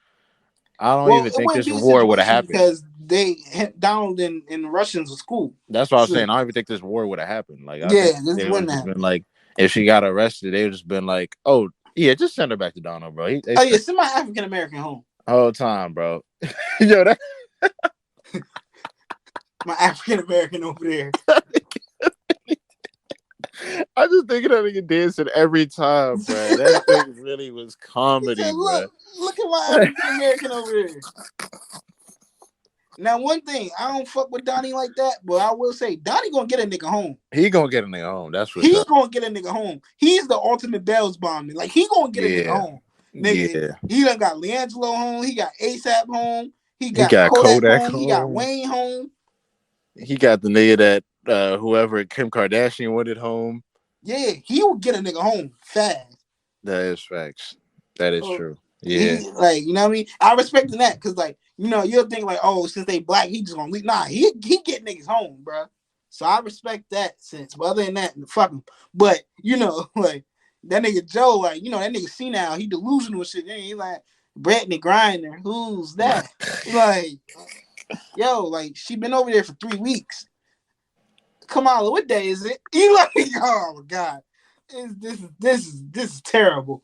S1: I don't
S2: Well,
S1: even
S2: it
S1: think
S2: wouldn't
S1: this
S2: be a
S1: war would have
S2: situation
S1: happened.
S2: because they Donald and the Russians was cool.
S1: That's what I was
S2: So
S1: saying. I don't even think this war would have happened. Like I think
S2: yeah, this
S1: they would
S2: wouldn't
S1: have just
S2: happen.
S1: been like, if she got arrested, they would just been like, oh yeah, just send her back to Donald, bro. They
S2: Oh yeah,
S1: sent
S2: send my African American home.
S1: the whole time, bro. Yo, that
S2: My African American over there.
S1: I just think of that nigga dancing every time, bro. That thing really was
S2: He said,
S1: comedy, bro.
S2: look at my African American over there." Now, one thing, I don't fuck with Donnie like that, but I will say Donnie gonna get a nigga home.
S1: He gonna get a nigga home, that's for
S2: He
S1: sure.
S2: gonna get a nigga home. He's the ultimate bells bombing. Like he gonna get a nigga
S1: Yeah,
S2: home. Nigga,
S1: yeah.
S2: he done got Leangelo home. He got ASAP home. He
S1: He
S2: got
S1: got
S2: Kodak
S1: Kodak
S2: home. He got
S1: home.
S2: Wayne home.
S1: He got the nigga that whoever Kim Kardashian wanted home.
S2: Yeah, he will get a nigga home fast.
S1: That is facts. That is
S2: So
S1: true. Yeah.
S2: he like, you know what I mean? I respect that because like, you'll think like, oh, since they black, he just gonna leave. Nah, he get niggas home, bro. So I respect that sense. But other than that, fuck him. But like that nigga Joe, like, that nigga see now, he delusional shit. He like Brittney Griner, who's that? Like, yo, like she been over there for 3 weeks. Kamala, what day is it? He like, oh my god, this is terrible.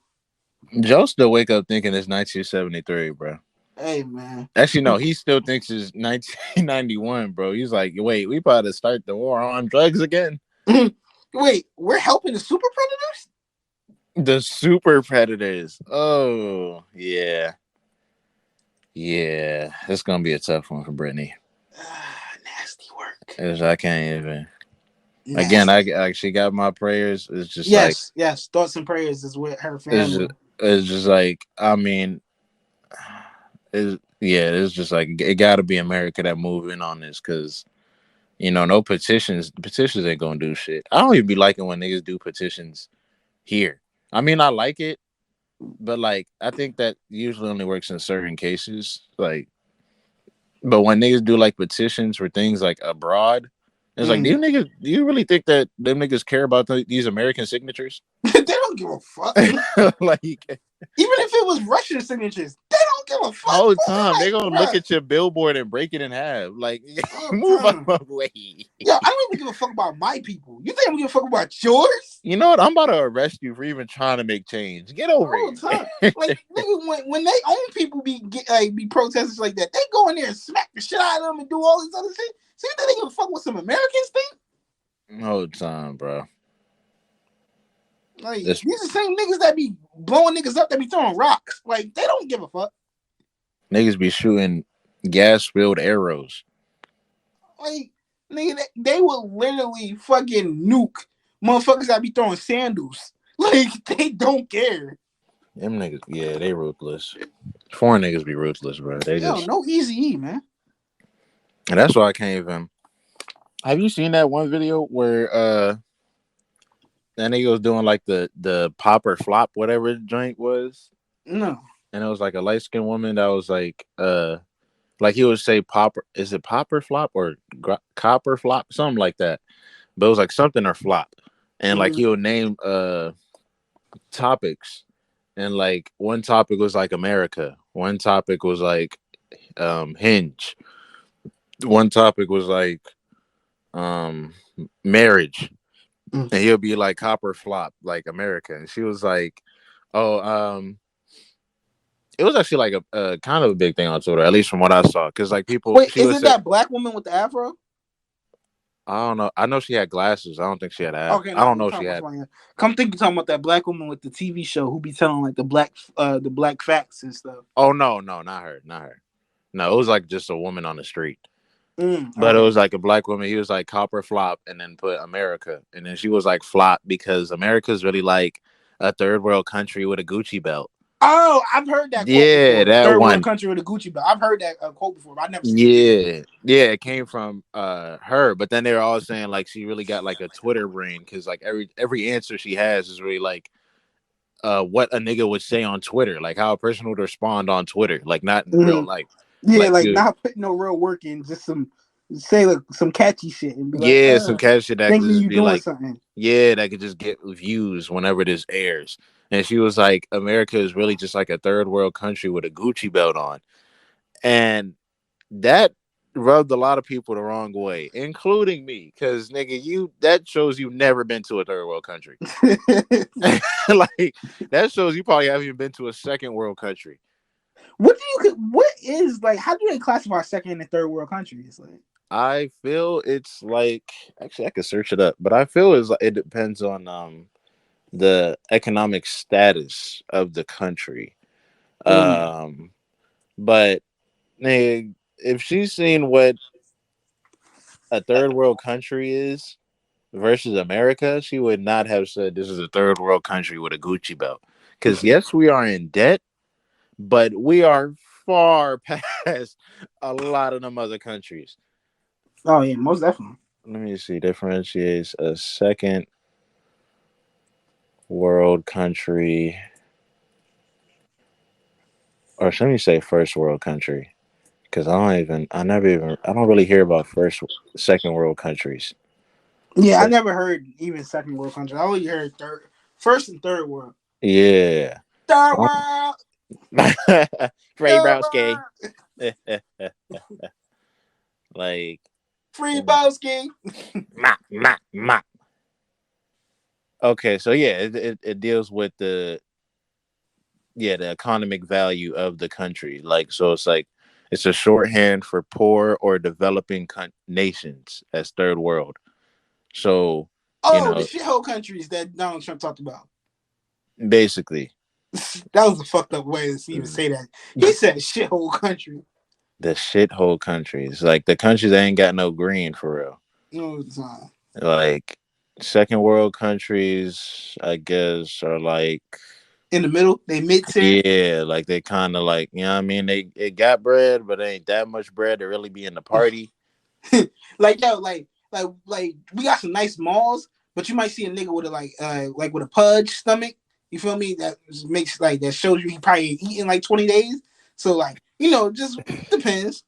S1: Joe still wake up thinking it's 1973, bro.
S2: Hey man.
S1: Actually, no, he still thinks it's 1991, bro. He's like, wait, we about to start the war on drugs again?
S2: Wait, we're helping the super predators?
S1: The super predators. Oh, yeah. Yeah. It's going to be a tough one for Brittany.
S2: Nasty work.
S1: I can't even. Again,
S2: Nasty.
S1: I actually got my prayers. It's just like,
S2: Yes, yes. Thoughts and prayers is with her
S1: it's just,
S2: family.
S1: it's just like, I mean, it's just like, it got to be America that move in on this because no petitions. Petitions ain't gonna do shit. I don't even be liking when niggas do petitions here. I mean, I like it, but like, I think that usually only works in certain cases. Like, but when niggas do like petitions for things like abroad, it's like,
S2: Mm.
S1: do you really think that them niggas care about these American signatures?
S2: They don't give a fuck.
S1: Like,
S2: Even if it was Russian signatures, they don't give a fuck.
S1: whole
S2: Bro.
S1: time they
S2: Like,
S1: gonna look
S2: bro,
S1: at your billboard and break it in half. Like,
S2: all the
S1: move out
S2: time.
S1: my way.
S2: Yo, I don't even give a fuck about my people. You think I'm gonna give a fuck about yours?
S1: You know what? I'm about to arrest you for even trying to make change. Get over
S2: All the time.
S1: here.
S2: Like, nigga, when they own people be protesters like that, they go in there and smack the shit out of them and do all this other shit. So you think they give a fuck what some Americans think?
S1: Whole time, bro.
S2: Like,
S1: This
S2: these are the same niggas that be blowing niggas up, that be throwing rocks. Like, they don't give a fuck.
S1: niggas be shooting gas filled arrows.
S2: Like, nigga, they will literally fucking nuke motherfuckers that be throwing sandals. Like, they don't care.
S1: Them niggas, yeah, they ruthless. Foreign niggas be ruthless, bro. They
S2: Yo,
S1: just,
S2: no easy E, man.
S1: and that's why I can't even. Have you seen that one video where that nigga was doing like the pop or flop whatever the joint was,
S2: No.
S1: and it was like a light skinned woman that was like Like he would say popper. Is it popper flop or copper flop? Something like that. But it was like something or flop. And like
S2: Mm.
S1: he would name topics. And like one topic was like America. One topic was like Hinge. One topic was like um marriage.
S2: Mm.
S1: And he'll be like copper flop, like America. And she was like, oh, it was actually like a kind of a big thing on Twitter, at least from what I saw. Cause like people,
S2: Wait,
S1: she
S2: is
S1: would
S2: it
S1: say,
S2: that black woman with the afro?
S1: I don't know. I know she had glasses. I don't think she had a.
S2: Okay,
S1: I
S2: no,
S1: don't
S2: you
S1: know if she
S2: talking about
S1: had.
S2: somebody else. Come think you're talking about that black woman with the TV show who be telling like the black facts and stuff.
S1: Oh no, no, not her, not her. No, it was like just a woman on the street. But it
S2: Okay.
S1: was like a black woman. He was like copper flop, and then put America, and then she was like flop because America's really like a third world country with a Gucci belt.
S2: Oh, I've heard that quote
S1: Yeah,
S2: before.
S1: that
S2: Third world
S1: one.
S2: country with a Gucci belt. I've heard that quote before, but I've never seen the video.
S1: Yeah, yeah, it came from her. But then they were all saying like she really got like a Twitter brain because like every answer she has is really like what a nigga would say on Twitter, like how a person would respond on Twitter, like not in real
S2: Hmm.
S1: life.
S2: Yeah,
S1: Like
S2: like
S1: you,
S2: not putting no real work in, just some say like some catchy shit and be like,
S1: yeah, some cat shit that
S2: think
S1: could
S2: me
S1: just
S2: you
S1: be
S2: doing
S1: like,
S2: something.
S1: yeah, that could just get views whenever this airs. And she was like, America is really just like a third world country with a Gucci belt on, and that rubbed a lot of people the wrong way, including me, because nigga, you that shows you've never been to a third world country. Like that shows you probably haven't even been to a second world country.
S2: What is like? How do they classify second and third world countries? Like,
S1: I feel it's like actually I could search it up, but I feel it's like it depends on the economic status of the country.
S2: mm.
S1: Um but nigga, if she's seen what a third world country is versus America, she would not have said this is a third world country with a Gucci belt. Cause yes, we are in debt, but we are far past a lot of them other countries.
S2: Oh yeah, most definitely.
S1: Let me see. Differentiates a second world country, or let me say first world country, because I don't really hear about second world countries.
S2: Yeah, I
S1: But
S2: never heard even second world country. I only heard first and third world.
S1: yeah,
S2: Third world,
S1: Free
S2: third
S1: Browski.
S2: world,
S1: Like,
S2: free
S1: mm,
S2: Bowski.
S1: ma, ma, ma. Okay, so yeah, it deals with the economic value of the country. Like, so it's like it's a shorthand for poor or developing nations as third world. So, you
S2: Oh, the
S1: know,
S2: shithole countries that Donald Trump talked about.
S1: basically
S2: That was a fucked up way to even
S1: the
S2: say that. He said shithole country.
S1: shithole countries, like the countries that ain't got no green for real.
S2: No, it's not.
S1: Like second world countries, I guess, are like
S2: In the middle, they mid tier.
S1: yeah, like they kind of like you know what I mean. They it got bread, but it ain't that much bread to really be in the party.
S2: Like yo, like we got some nice malls, but you might see a nigga with a like with a pudge stomach. You feel me? That makes like that shows you he probably ain't eaten like 20 days. So like just depends.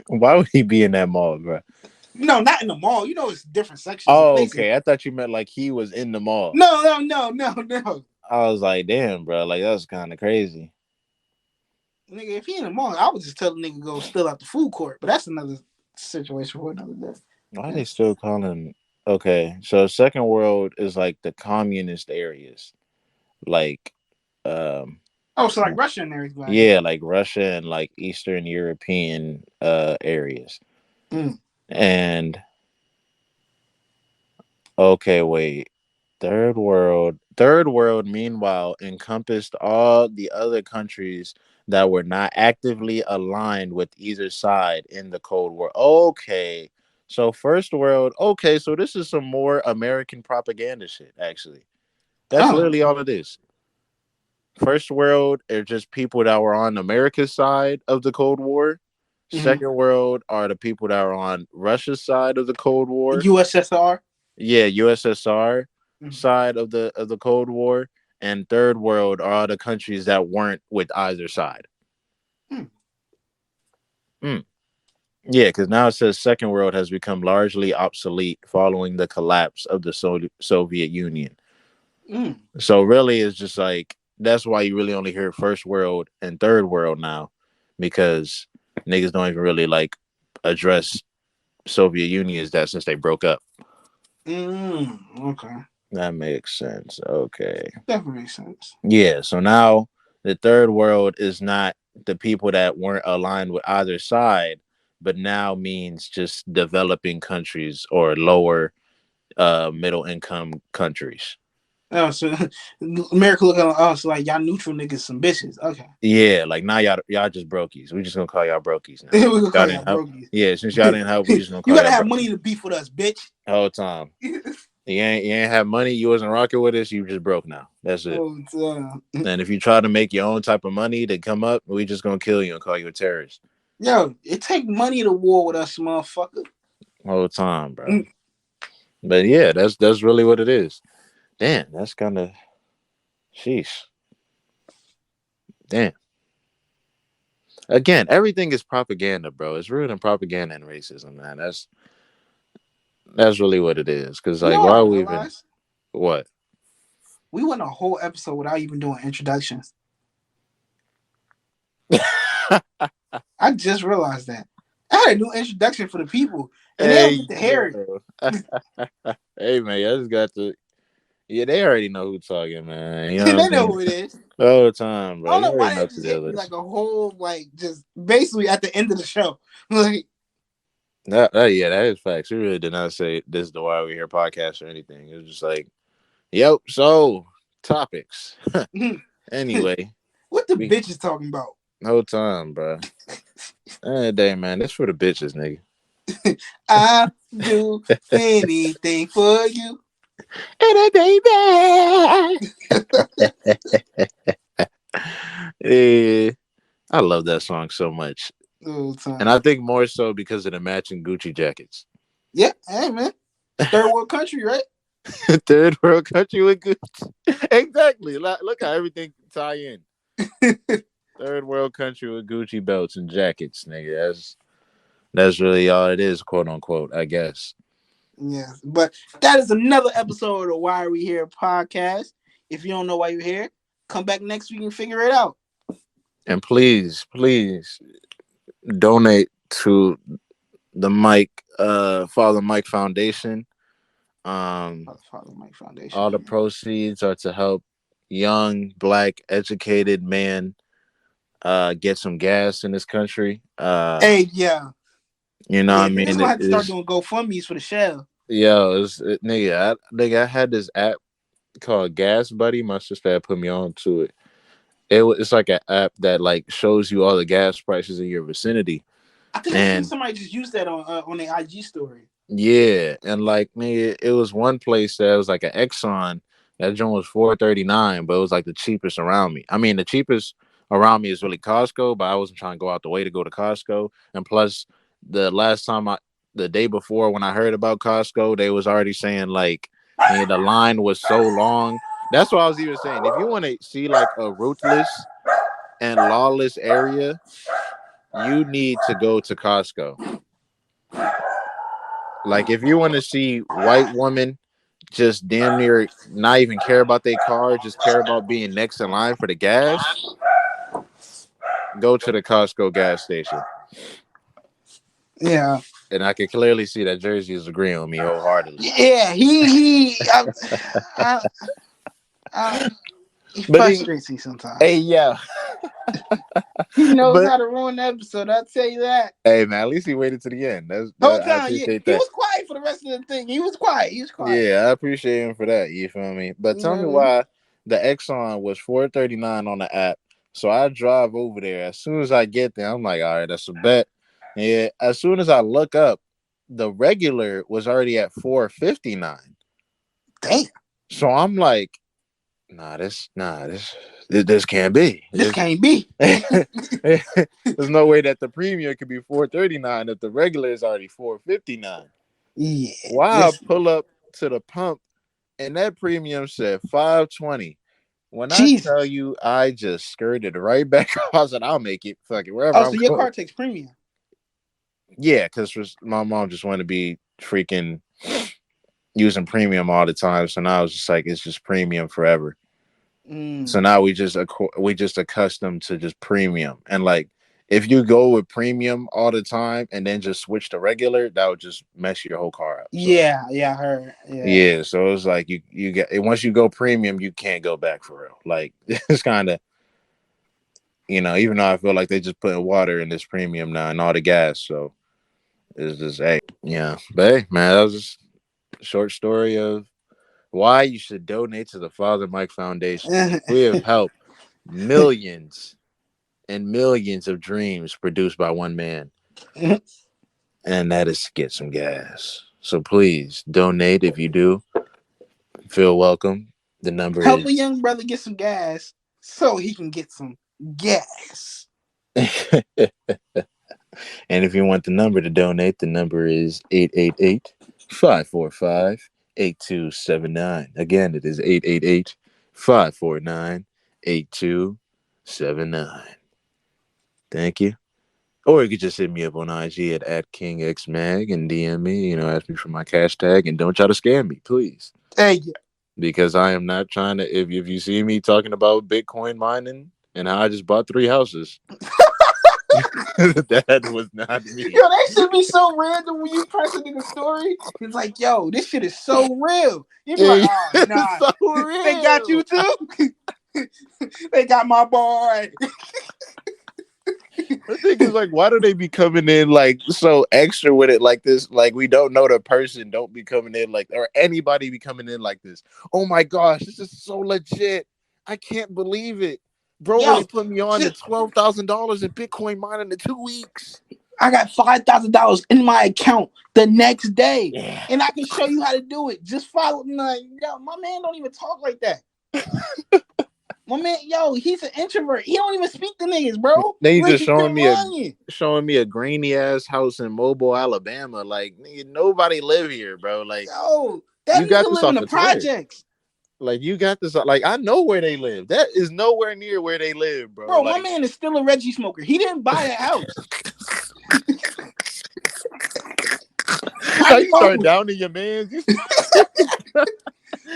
S1: Why would he be in that mall, bro?
S2: Not in the mall. It's different sections of
S1: Oh,
S2: places.
S1: okay. I thought you meant like he was in the mall.
S2: No, no, no, no, no.
S1: I was like, damn, bro, like that's kind of crazy.
S2: Nigga, if he in the mall, I would just tell the nigga go steal out the food court. But that's another situation for another day.
S1: Why are
S2: Yeah.
S1: they still calling? Okay, so second world is like the communist areas, like, um,
S2: Oh, so like Russia and everybody.
S1: yeah, like Russia and like Eastern European areas.
S2: Mm.
S1: And okay, wait, third world, meanwhile, encompassed all the other countries that were not actively aligned with either side in the Cold War. Okay. So first world, okay, so this is some more American propaganda shit, actually. That's
S2: Oh.
S1: literally all it is. First world are just people that were on America's side of the Cold War.
S2: Mm-hmm.
S1: Second world are the people that are on Russia's side of the Cold War.
S2: USSR.
S1: Yeah, USSR
S2: Mm-hmm.
S1: side of the Cold War, and third world are all the countries that weren't with either side.
S2: Mm.
S1: Mm. Yeah, because now it says second world has become largely obsolete following the collapse of the Soviet Union.
S2: Mm.
S1: So really, it's just like that's why you really only hear first world and third world now, because niggas don't even really like address Soviet Union as that since they broke up.
S2: Okay.
S1: That makes sense. Okay.
S2: Definitely makes sense.
S1: Yeah. So now the third world is not the people that weren't aligned with either side, but now means just developing countries or lower middle income countries.
S2: Oh, so America looking at us like y'all neutral niggas some bitches. Okay.
S1: Yeah, like now y'all just brokies. We just gonna call y'all brokies now.
S2: We gonna
S1: Y'all
S2: call y'all
S1: didn't help.
S2: brokies.
S1: Yeah, since y'all didn't help, we just gonna
S2: You
S1: call
S2: gotta
S1: y'all
S2: have money
S1: brokies
S2: to beef with us, bitch.
S1: the whole time. You ain't have money. You wasn't rocking with us. You just broke now. That's it.
S2: Oh,
S1: And if you try to make your own type of money to come up, we just gonna kill you and call you a terrorist.
S2: yo, it take money to war with us, motherfucker.
S1: Whole time, bro. But yeah, that's really what it is. Damn, that's kind of sheesh. Damn. Again, everything is propaganda, bro. It's rooted in propaganda and racism, man. That's really what it is. Cause
S2: You
S1: like,
S2: know what
S1: why
S2: I
S1: are we even
S2: realized?
S1: what?
S2: We went a whole episode without even doing introductions. I just realized that. I had a new introduction for the people, and they don't
S1: Hey
S2: get to hear it.
S1: yo, hey man, I just got to. Yeah, they already know who talking, man. You know what I'm
S2: They know
S1: saying?
S2: who it is.
S1: All the time,
S2: I
S1: bro.
S2: don't
S1: You
S2: know
S1: already
S2: why
S1: know
S2: they
S1: to
S2: just
S1: deal
S2: hit
S1: with
S2: me like
S1: this.
S2: a whole like just basically at the end of the show. Like
S1: Yeah, that is facts. We really did not say this is the Why We Here podcast or anything. It was just like, yep. So topics. Anyway,
S2: what the
S1: we
S2: bitch is talking about?
S1: whole time, bro. Day, man. That's for the bitches, nigga.
S2: I do anything for you.
S1: Hey, baby. Yeah, I love that song so much,
S2: All the
S1: and
S2: time.
S1: I think more so because of the matching Gucci jackets.
S2: Yeah, hey man. Third world country, right?
S1: Third world country with Gucci. Exactly. Look how everything tie in. Third world country with Gucci belts and jackets, nigga. That's really all it is, quote unquote. I guess.
S2: Yes. But that is another episode of the Why Are We Here podcast. If you don't know why you're here, come back next week and figure it out.
S1: And please, please donate to the Father Mike Foundation. Um,
S2: Father Mike Foundation.
S1: all the proceeds are to help young black educated men get some gas in this country.
S2: Hey, yeah.
S1: You know what I
S2: Yeah, niggas
S1: mean?
S2: gonna
S1: It
S2: have to start
S1: is
S2: doing GoFundMe's for the shell.
S1: nigga, I had this app called Gas Buddy. My sister had put me on to it. It's like an app that like shows you all the gas prices in your vicinity.
S2: I think I seen
S1: And
S2: somebody just use that on their IG story.
S1: yeah, and like nigga, it was one place that was like an Exxon. That joint was $4.39, but it was like the cheapest around me. I mean, the cheapest around me is really Costco, but I wasn't trying to go out the way to go to Costco. And plus, the last time the day before when I heard about Costco, they was already saying like, nigga, the line was so long. That's what I was even saying. If you want to see like a ruthless and lawless area, you need to go to Costco. Like if you want to see white women just damn near not even care about their car, just care about being next in line for the gas, go to the Costco gas station.
S2: Yeah.
S1: And I can clearly see that Jersey is agreeing with me wholeheartedly.
S2: Yeah, I, I, he
S1: But he,
S2: frustrates me sometimes.
S1: hey, yeah.
S2: He knows
S1: But
S2: how to ruin the episode. I'll tell you that.
S1: hey, man, at least he waited to the end.
S2: Whole
S1: I
S2: time, yeah,
S1: appreciate
S2: he
S1: that.
S2: was quiet for the rest of the thing. He was quiet. He was quiet.
S1: Yeah, I appreciate him for that. You feel me? But
S2: You
S1: tell
S2: know
S1: me
S2: what I mean?
S1: why the Exxon was $4.39 on the app. So I drive over there. As soon as I get there, I'm like, all right, that's a bet. Yeah. As soon as I look up, the regular was already at $4.59.
S2: Damn,
S1: So I'm like, this can't be.
S2: this can't be.
S1: There's no way that the premium could be $4.39 if the regular is already $4.59.
S2: Yeah,
S1: Why I
S2: this
S1: pull up to the pump and that premium said $5.20. When I tell
S2: Jesus.
S1: you, I just skirted right back. I said, I'll make it. Fuck it, wherever
S2: Oh,
S1: I'm
S2: so your
S1: going.
S2: car takes premium.
S1: Yeah, because my mom just wanted to be freaking using premium all the time. So now it's just like it's just premium forever. So
S2: Mm.
S1: now we just accustomed to just premium, and like if you go with premium all the time and then just switch to regular, that would just mess your whole car up. So
S2: Yeah, yeah, I heard. Yeah.
S1: yeah, so it's like you get once you go premium, you can't go back for real. Like it's kind of even though I feel like they just putting water in this premium now and all the gas, so it's just yeah. But hey, man, that was just a short story of why you should donate to the Father Mike Foundation. We have helped millions and millions of dreams produced by one man, and that is to get some gas. So please donate if you do. Feel welcome. The number
S2: Help a
S1: is
S2: young brother get some gas so he can get some gas.
S1: and if you want the number to donate, the number is 888-545-8279. Again, it is 888-549-8279. Thank you. Or you could just hit me up on IG at KingXMag and DM me, ask me for my cash tag and don't try to scam me, please.
S2: Hey, yeah.
S1: Because I am not trying to if you see me talking about Bitcoin mining and how I just bought 3 houses, that was not me.
S2: Yo, that should be so random when you press it in the story. It's like, yo, this shit is so real. You be like,
S1: Hey,
S2: oh
S1: it's
S2: nah,
S1: so
S2: they got you
S1: real.
S2: too. They got my boy.
S1: The thing is, like, why do they be coming in like so extra with it like this? Like, we don't know the person, don't be coming in like, or anybody be coming in like this. Oh my gosh, this is so legit. I can't believe it. Bro really
S2: Yo,
S1: put me on to
S2: just,
S1: $12,000 in Bitcoin mining in 2 weeks.
S2: I got $5,000 in my account the next day,
S1: Yeah.
S2: and I can show you how to do it. Just follow. Like, yo, my man don't even talk like that. My man, yo, he's an introvert. He don't even speak to niggas, bro.
S1: Then you
S2: Like,
S1: just
S2: you lying.
S1: showing me a grainy ass house in Mobile, Alabama. Like, nigga, nobody live here, bro. Like,
S2: Yo, that
S1: you got
S2: nigga
S1: this
S2: live in
S1: off
S2: the
S1: of Twitter.
S2: projects.
S1: Like, you got this. Like, I know where they live. That is nowhere near where they live, bro.
S2: Bro, my
S1: Like,
S2: man is still a Reggie smoker. He didn't buy that house.
S1: how
S2: I
S1: you
S2: know.
S1: start downing your man? You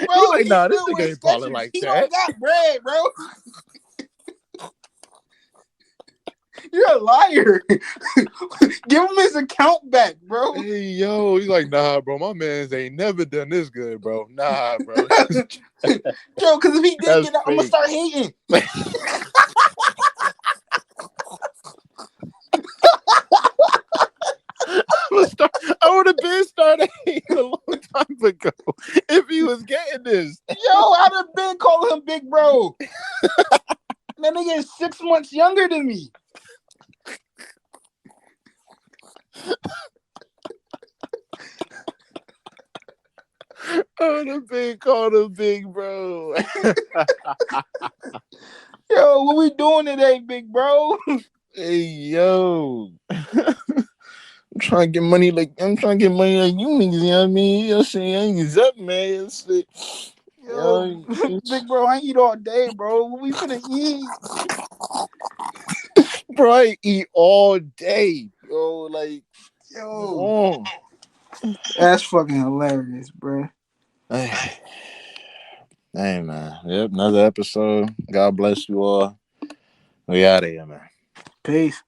S2: Bro,
S1: like,
S2: he
S1: nah, this
S2: still
S1: nigga
S2: wears
S1: ain't balling
S2: Skechers.
S1: like
S2: He
S1: that.
S2: don't got bread, bro. You're a liar. Give him his account back, bro.
S1: Hey, yo, he's like, nah, bro. My man's ain't never done this good, bro. Nah, bro.
S2: Yo, because if he did
S1: That's
S2: get it, I'm gonna
S1: fake.
S2: start hating.
S1: I would have been started hating a long time ago if he was getting this.
S2: Yo, I'd have been calling him big bro. That nigga is 6 months younger than me.
S1: I would have been called a big bro.
S2: Yo, what we doing today, big bro?
S1: Hey, yo. I'm trying to get money like you niggas, you know what I mean? You know, shit, ain't up, man. Shit.
S2: Yo,
S1: Yo,
S2: big bro, I eat all day, bro. What we finna eat?
S1: bro, I eat all day, bro. Like, come
S2: Yo,
S1: on.
S2: that's fucking hilarious, bro.
S1: Hey, hey, man. Yep, another episode. God bless you all. We out of here, man.
S2: Peace.